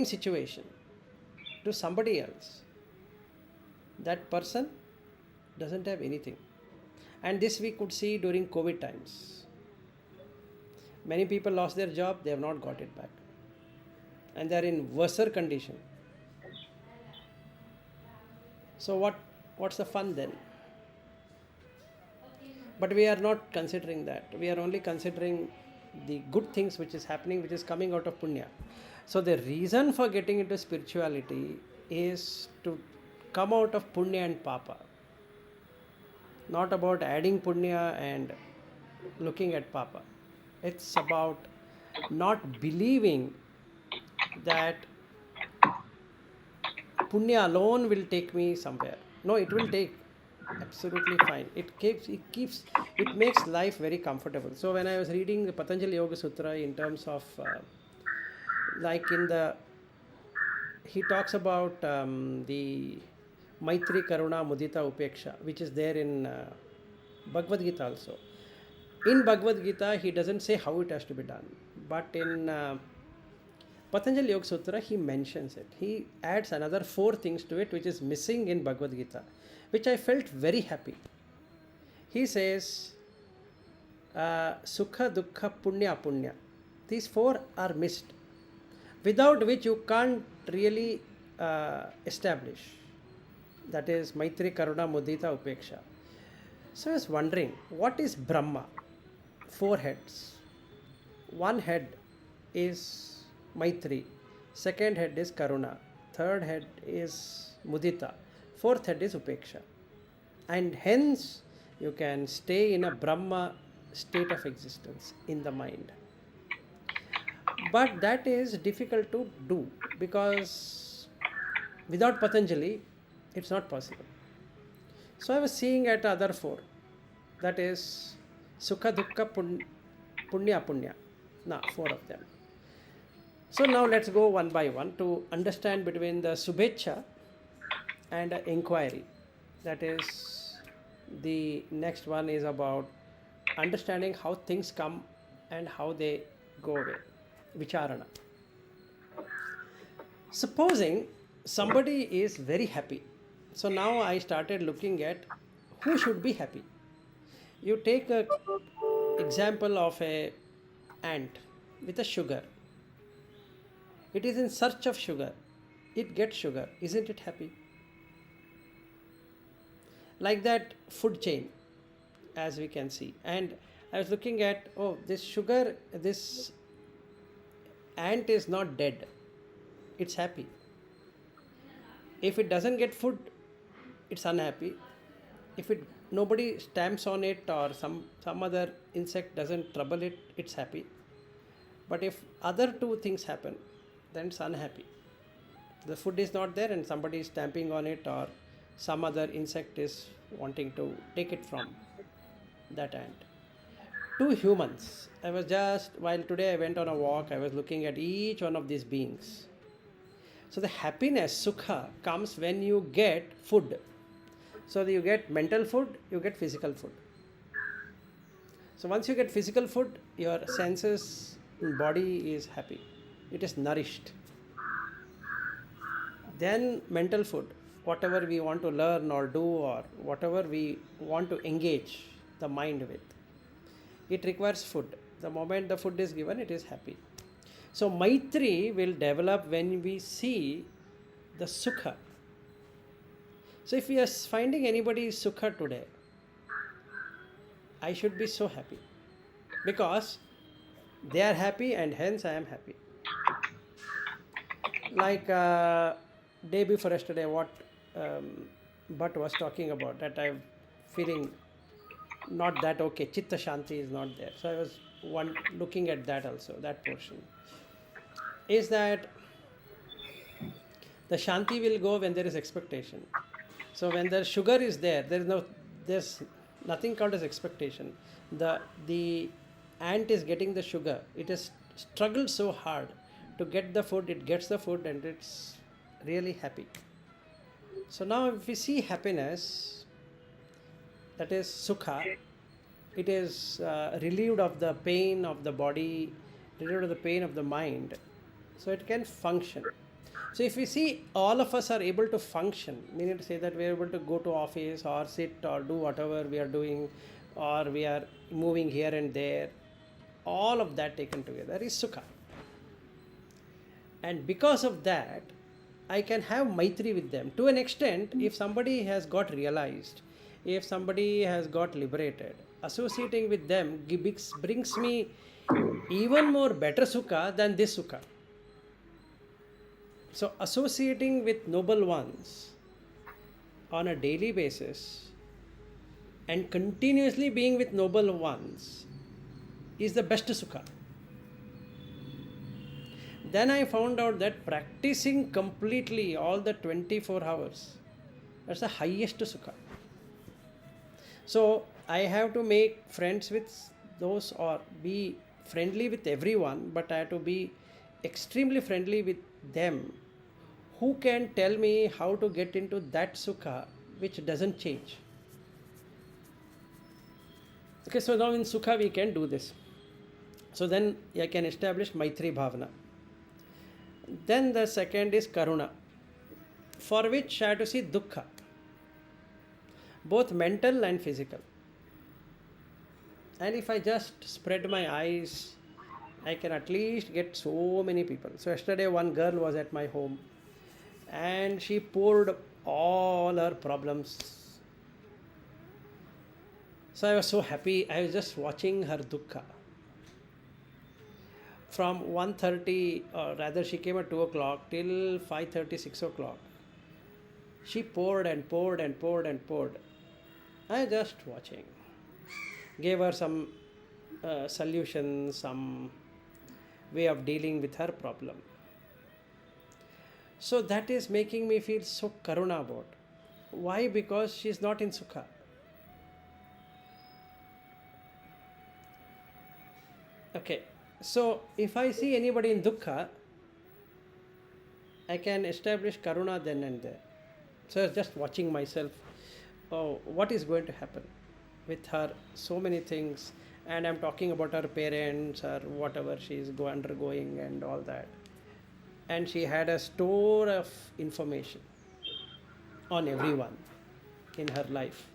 situation to somebody else, that person doesn't have anything. And this we could see during COVID times. Many people lost their job, they have not got it back, and they are in worse condition. So what's the fun then? But we are not considering that. We are only considering the good things which is happening, which is coming out of punya. So the reason for getting into spirituality is to come out of punya and papa. Not about adding punya and looking at papa. It's about not believing that punya alone will take me somewhere. No, it will take absolutely fine. It makes life very comfortable. So when I was reading the Patanjali Yoga Sutra in terms of he talks about the Maitri, Karuna, Mudita, Upeksha, which is there in Bhagvadgita also. In Bhagvadgita, he doesn't say how it has to be done, but in Patanjali Yoga Sutra, he mentions it. He adds another 4 things to it, which is missing in Bhagavad Gita, which I felt very happy. He says, Sukha, Dukkha, Punya, Punya. These 4 are missed, without which you can't really establish. That is Maitri, Karuna, Mudita, Upeksha. So I was wondering, what is Brahma? 4 heads. One head is Maitri, second head is Karuna, third head is Mudita, fourth head is Upeksha. And hence you can stay in a Brahma state of existence in the mind. But that is difficult to do, because without Patanjali it's not possible. So I was seeing at other 4, that is Sukha, Dukkha, Punya, Punya. Now 4 of them. So now let's go one by one to understand between the Subhecha and inquiry. That is, the next one is about understanding how things come and how they go away. Vicharana. Supposing somebody is very happy. So now I started looking at who should be happy. You take an example of an ant with a sugar. It is in search of sugar. It gets sugar. Isn't it happy? Like that food chain, as we can see. And I was looking at, this sugar, this ant is not dead. It's happy. If it doesn't get food, it's unhappy. If nobody stamps on it, or some other insect doesn't trouble it, it's happy. But if other 2 things happen, then it's unhappy. The food is not there and somebody is stamping on it, or some other insect is wanting to take it from that ant. 2 humans. While today I went on a walk, I was looking at each one of these beings. So the happiness, sukha, comes when you get food. So you get mental food, you get physical food. So once you get physical food, your senses, body is happy. It is nourished. Then mental food, whatever we want to learn or do or whatever we want to engage the mind with, it requires food. The moment the food is given, it is happy. So Maitri will develop when we see the Sukha. So if we are finding anybody Sukha today, I should be so happy because they are happy and hence I am happy. Like day before yesterday, what Bhatt was talking about, that I'm feeling not that okay, Chitta Shanti is not there. So I was looking at that also, that portion. Is that the Shanti will go when there is expectation. So when the sugar is there, there's nothing called as expectation. The ant is getting the sugar. It has struggled so hard to get the food. It gets the food and it's really happy. So now if we see happiness, that is Sukha, it is relieved of the pain of the body, relieved of the pain of the mind. So it can function. So if we see all of us are able to function, meaning to say that we are able to go to office or sit or do whatever we are doing, or we are moving here and there, all of that taken together is Sukha. And because of that, I can have Maitri with them. To an extent, if somebody has got realized, if somebody has got liberated, associating with them brings me even more better Sukha than this Sukha. So associating with noble ones on a daily basis and continuously being with noble ones is the best Sukha. Then I found out that practicing completely all the 24 hours, that's the highest Sukha. So I have to make friends with those or be friendly with everyone, but I have to be extremely friendly with them who can tell me how to get into that Sukha which doesn't change. Okay, so now in Sukha we can do this. So then I can establish Maitri Bhavana. Then the second is Karuna, for which I have to see Dukkha, both mental and physical. And if I just spread my eyes, I can at least get so many people. So yesterday one girl was at my home and she poured all her problems. So I was so happy. I was just watching her dukkha. From 1:30, or rather she came at 2 o'clock till 5:30, 6 o'clock. She poured and poured and poured and poured. I was just watching. Gave her some solution, some way of dealing with her problem. So that is making me feel so karuna about. Why? Because she is not in Sukha. Okay, so if I see anybody in Dukkha, I can establish karuna then and there. So I was just watching myself, oh, what is going to happen with her, so many things, and I'm talking about her parents or whatever she is undergoing and all that. And she had a store of information on everyone in her life.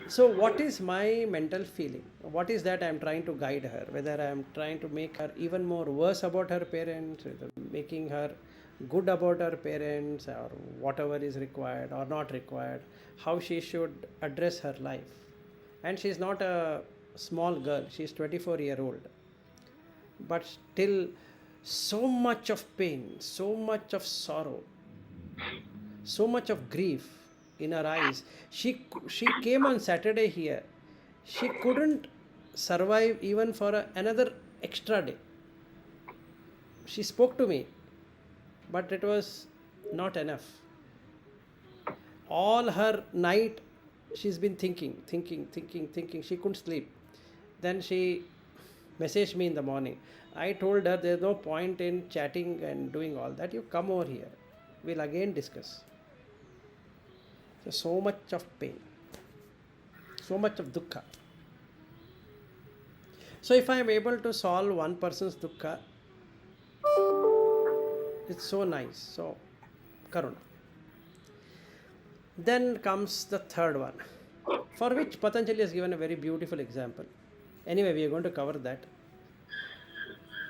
So what is my mental feeling? What is that I'm trying to guide her? Whether I'm trying to make her even more worse about her parents, whether making her good about her parents, or whatever is required or not required, how she should address her life. And she's not a small girl, she's 24-year-old, but still so much of pain, so much of sorrow, so much of grief in her eyes. She came on Saturday here. She couldn't survive even for another extra day. She spoke to me, but it was not enough. All her night she's been thinking. She couldn't sleep. Then she messaged me in the morning. I told her there's no point in chatting and doing all that. You come over here. We'll again discuss. So much of pain, so much of dukkha. So if I am able to solve one person's dukkha, it's so nice. So, karuna. Then comes the third one, for which Patanjali has given a very beautiful example. Anyway, we are going to cover that.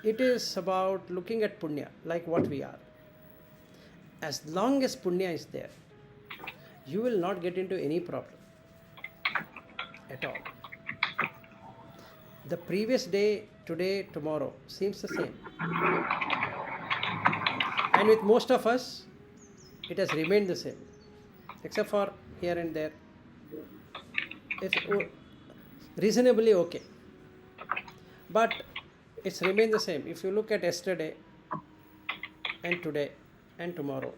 It is about looking at punya, like what we are. As long as punya is there, you will not get into any problem at all. The previous day, today, tomorrow seems the same. And with most of us, it has remained the same, except for here and there. It's reasonably okay. But it's remained the same. If you look at yesterday and today and tomorrow,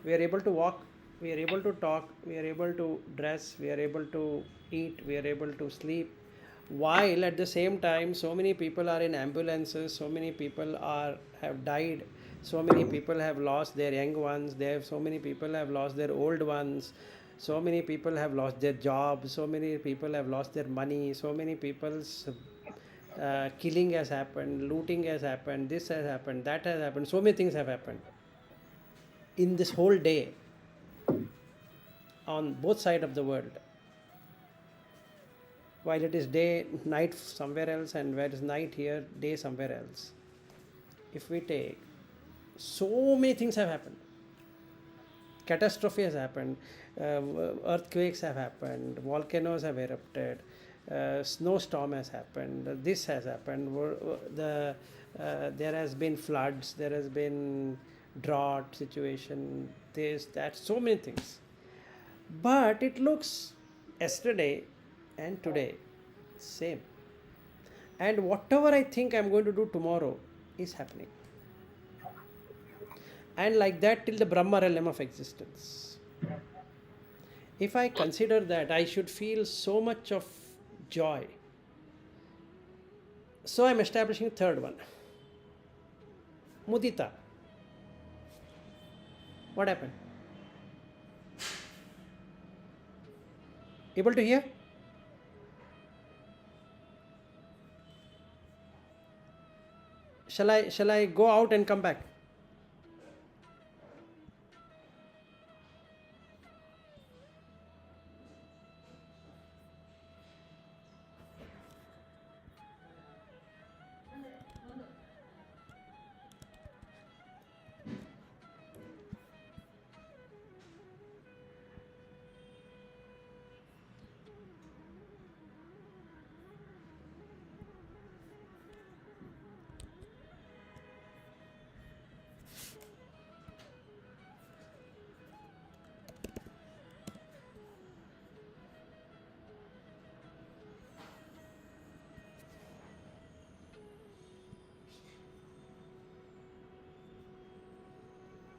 we are able to walk, we are able to talk, we are able to dress, we are able to eat, we are able to sleep, while at the same time so many people are in ambulances, so many people have died, so many people have lost their young ones, so many people have lost their old ones, so many people have lost their jobs, so many people have lost their money, so many people's killing has happened, looting has happened, this has happened, that has happened, so many things have happened in this whole day on both sides of the world. While it is day, night somewhere else, and where is night here, day somewhere else. If we take, so many things have happened. Catastrophe has happened, earthquakes have happened, volcanoes have erupted, snowstorm has happened, this has happened, there has been floods, there has been drought situation, this, that, so many things. But it looks yesterday and today same. And whatever I think I'm going to do tomorrow is happening. And like that till the Brahma realm of existence. If I consider that, I should feel so much of joy. So I'm establishing third one. Mudita. What happened? Able to hear? Shall I go out and come back?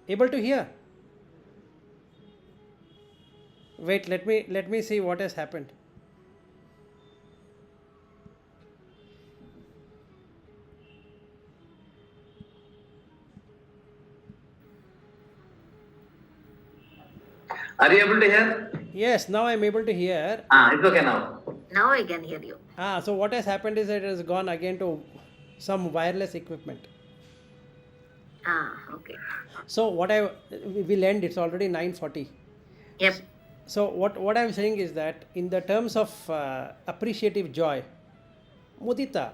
Able to hear? Wait, let me see what has happened. Are you able to hear? Yes, now I'm able to hear. It's okay now. Now I can hear you. So what has happened is that it has gone again to some wireless equipment. Okay. So we'll end, it's already 9:40. Yep. So what I'm saying is that in the terms of appreciative joy, mudita,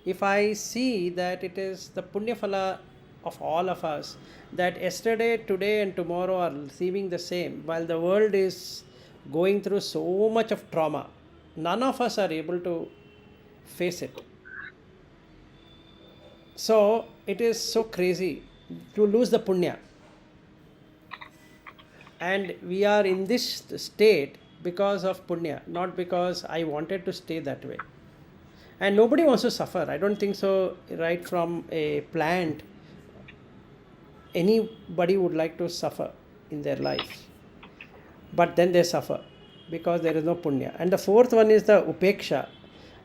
if I see that it is the punya phala of all of us, that yesterday, today and tomorrow are seeming the same, while the world is going through so much of trauma, none of us are able to face it. So it is so crazy to lose the punya. And we are in this state because of punya, not because I wanted to stay that way. And nobody wants to suffer. I don't think so. Right from a plant, anybody would like to suffer in their life. But then they suffer because there is no punya. And the fourth one is the upeksha.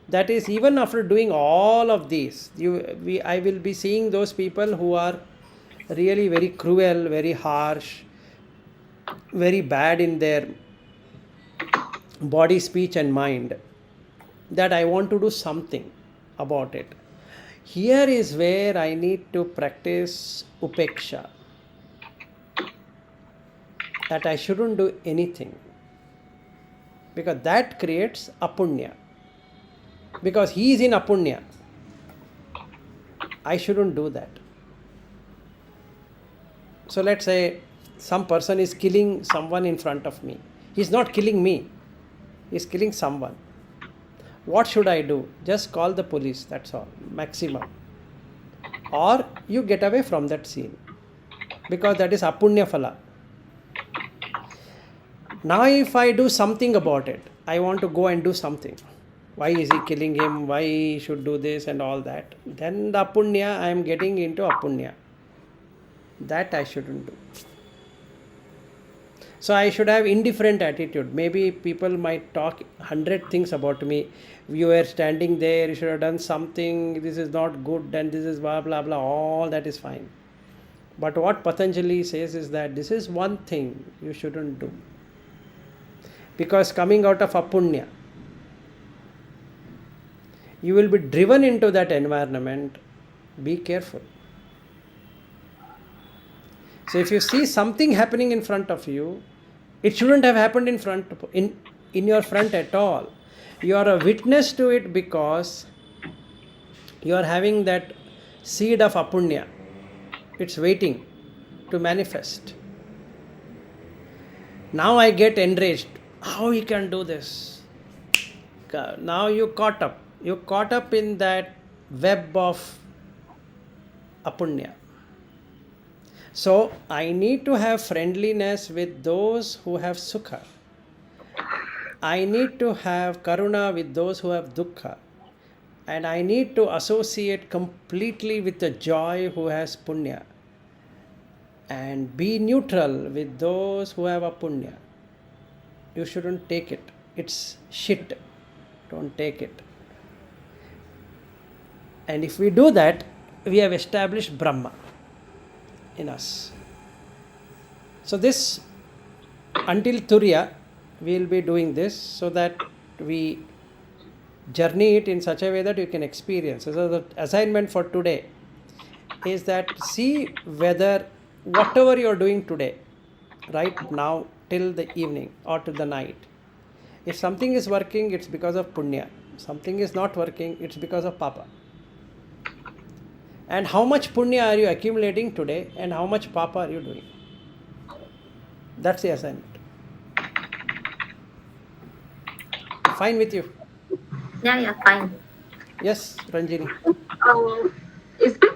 That is, even after doing all of these, I will be seeing those people who are really very cruel, very harsh, very bad in their body, speech, and mind, that I want to do something about it. Here is where I need to practice upeksha, that I shouldn't do anything, because that creates apunya. Because he is in apunya, I shouldn't do that. So let's say some person is killing someone in front of me. He's not killing me, he's killing someone. What should I do? Just call the police, that's all, maximum. Or you get away from that scene, because that is apunya phala. Now if I do something about it, I want to go and do something. Why is he killing him? Why he should do this and all that? Then the apunya, I am getting into apunya. That I shouldn't do. So I should have indifferent attitude. Maybe people might talk 100 things about me. You were standing there, you should have done something, this is not good, and this is blah blah blah, all that is fine. But what Patanjali says is that this is one thing you shouldn't do. Because coming out of apunya, you will be driven into that environment. Be careful. So if you see something happening in front of you, it shouldn't have happened in your front at all. You are a witness to it because you are having that seed of apunya. It's waiting to manifest. Now I get enraged. How he can do this? Now you caught up. You caught up in that web of apunya. So I need to have friendliness with those who have sukha. I need to have karuna with those who have dukkha. And I need to associate completely with the joy who has punya. And be neutral with those who have apunya. You shouldn't take it. It's shit. Don't take it. And if we do that, we have established Brahma in us. So this, until Turiya, we will be doing this so that we journey it in such a way that you can experience. So the assignment for today is that see whether whatever you are doing today, right now till the evening or to the night, if something is working, it's because of punya. Something is not working, it's because of papa. And how much punya are you accumulating today and how much papa are you doing? That's the assignment. Fine with you? Yeah, fine. Yes, Ranjini. Is it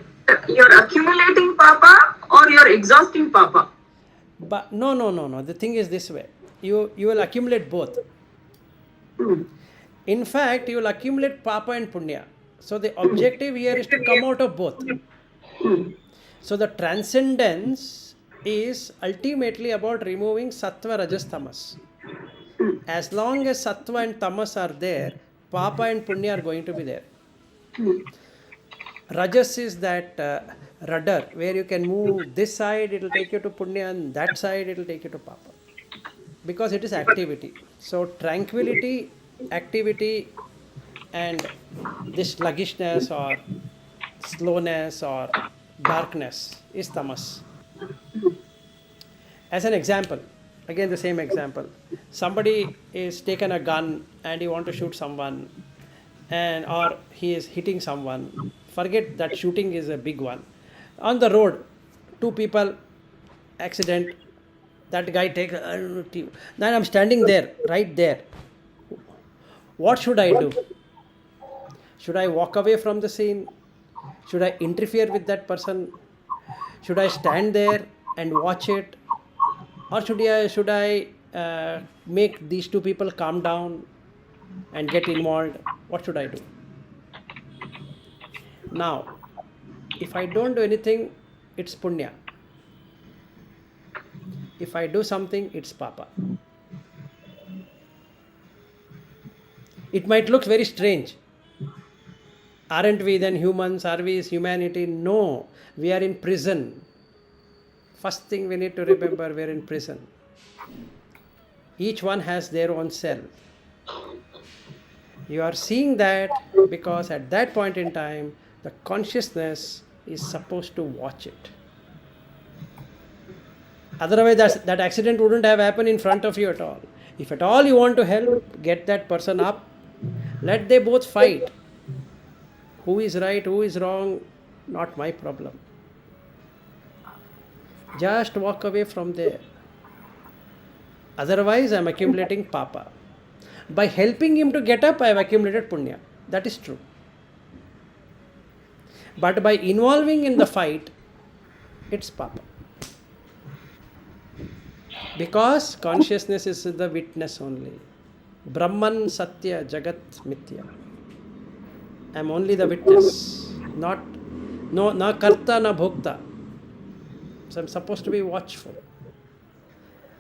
you're accumulating papa or you're exhausting papa? But no. The thing is this way. You will accumulate both. In fact, you will accumulate papa and punya. So the objective here is to come out of both. So the transcendence is ultimately about removing sattva, rajas, tamas. As long as sattva and tamas are there, papa and punya are going to be there. Rajas is that rudder where you can move this side, it will take you to punya, and that side it will take you to papa. Because it is activity. So tranquility, activity, and this sluggishness or slowness or darkness is tamas. As an example, again the same example, somebody is taken a gun and he want to shoot someone, and or he is hitting someone. Forget that shooting is a big one. On the road, two people, accident, that guy takes, then I'm standing there, right there. What should I do? Should I walk away from the scene? Should I interfere with that person? Should I stand there and watch it? Or should I make these two people calm down and get involved? What should I do? Now, if I don't do anything, it's punya. If I do something, it's papa. It might look very strange. Aren't we then humans? Are we humanity? No, we are in prison. First thing we need to remember, we are in prison. Each one has their own cell. You are seeing that because at that point in time, the consciousness is supposed to watch it. Otherwise, that accident wouldn't have happened in front of you at all. If at all you want to help, get that person up, let they both fight. Who is right, who is wrong, not my problem. Just walk away from there. Otherwise, I am accumulating papa. By helping him to get up, I have accumulated punya. That is true. But by involving in the fight, it's papa. Because consciousness is the witness only. Brahman Satya Jagat Mithya. I am only the witness, not na karta na bhokta. So I am supposed to be watchful.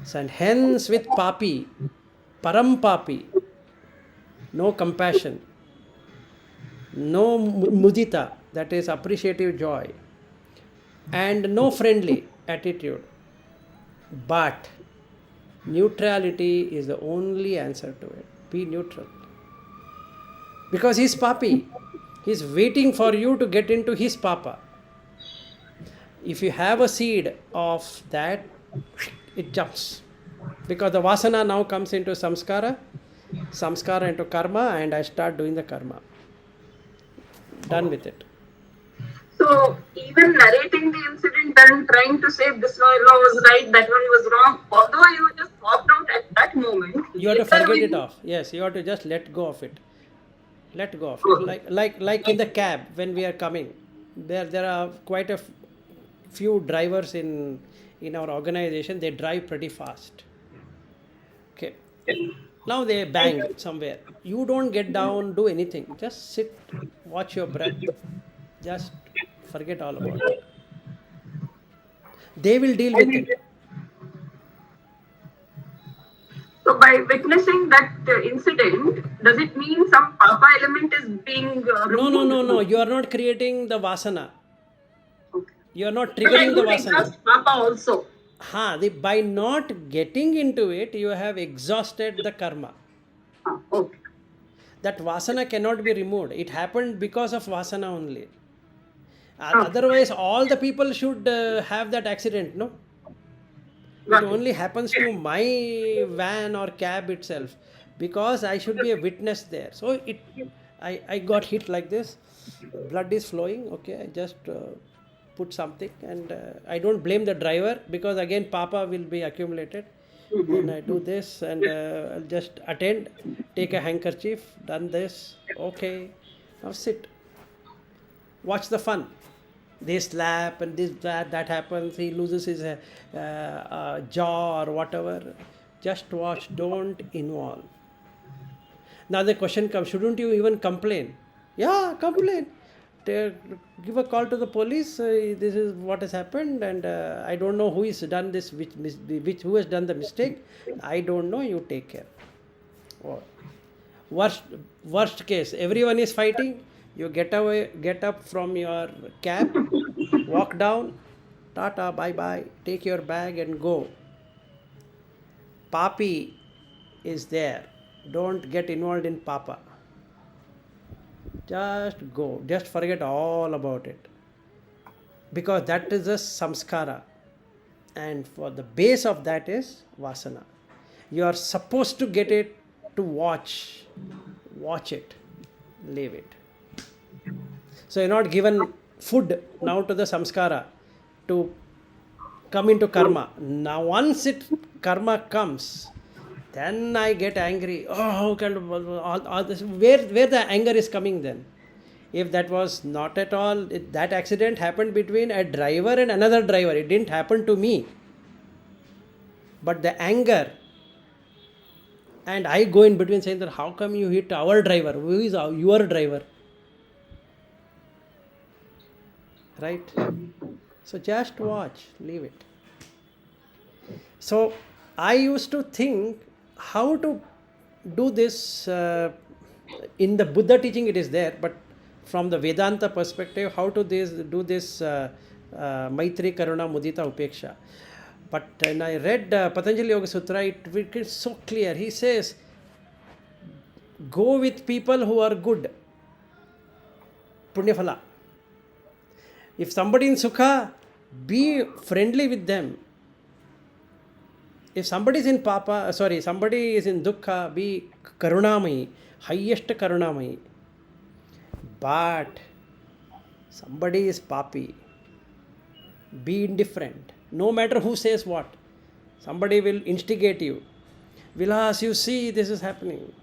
So, and hence with papi, param papi, no compassion, no mudita, that is appreciative joy, and no friendly attitude. But neutrality is the only answer to it. Be neutral. Because he's papi. He's waiting for you to get into his papa. If you have a seed of that, it jumps. Because the vasana now comes into samskara into karma, and I start doing the karma. Done with it. So even narrating the incident and trying to say this one was right, that one was wrong, although you just walked out at that moment, you have to forget it off. Yes, you have to just let go of it. Let go of it. Like in the cab when we are coming, there are quite a few drivers in our organization. They drive pretty fast. Okay. Now they bang somewhere. You don't get down, do anything. Just sit, watch your breath. Just forget all about it. They will deal with it. So by witnessing that incident, does it mean some papa element is being removed? No. You are not creating the vasana. Okay. You are not triggering the vasana. Exhaust papa also. By not getting into it, you have exhausted the karma. Okay. That vasana cannot be removed. It happened because of vasana only. Otherwise, all the people should have that accident, no? It only happens to my van or cab itself, because I should be a witness there. So I got hit like this. Blood is flowing. Okay, I just put something, and I don't blame the driver, because again papa will be accumulated. Then I do this, and I'll just attend, take a handkerchief, done this. Okay, now sit. Watch the fun. They slap and that happens. He loses his jaw or whatever. Just watch. Don't involve. Now the question comes: shouldn't you even complain? Yeah, complain. Give a call to the police. This is what has happened, and I don't know who has done this. Who has done the mistake? I don't know. You take care. Or worst case, everyone is fighting. You get up from your cab, walk down, tata, bye bye, take your bag and go. Papi is there. Don't get involved in papa. Just go. Just forget all about it. Because that is a samskara. And for the base of that is vasana. You are supposed to get it to watch it, leave it. So you're not given food now to the samskara to come into karma. Now once karma comes, then I get angry. Oh, how can all this? Where the anger is coming then? If that was not at all, that accident happened between a driver and another driver. It didn't happen to me. But the anger, and I go in between saying that how come you hit our driver? Who is your driver? Right? So just watch, leave it. So I used to think how to do this. In the Buddha teaching it is there, but from the Vedanta perspective, how to do this Maitri, Karuna, Mudita, Upeksha. But when I read Patanjali Yoga Sutra, it is so clear. He says, go with people who are good. Punyaphala. If somebody in Sukha, be friendly with them. If somebody is in somebody is in Dukkha, be Karunamayi, highest Karunamayi. But somebody is Papi, be indifferent. No matter who says what, somebody will instigate you. Vilas, you see, this is happening.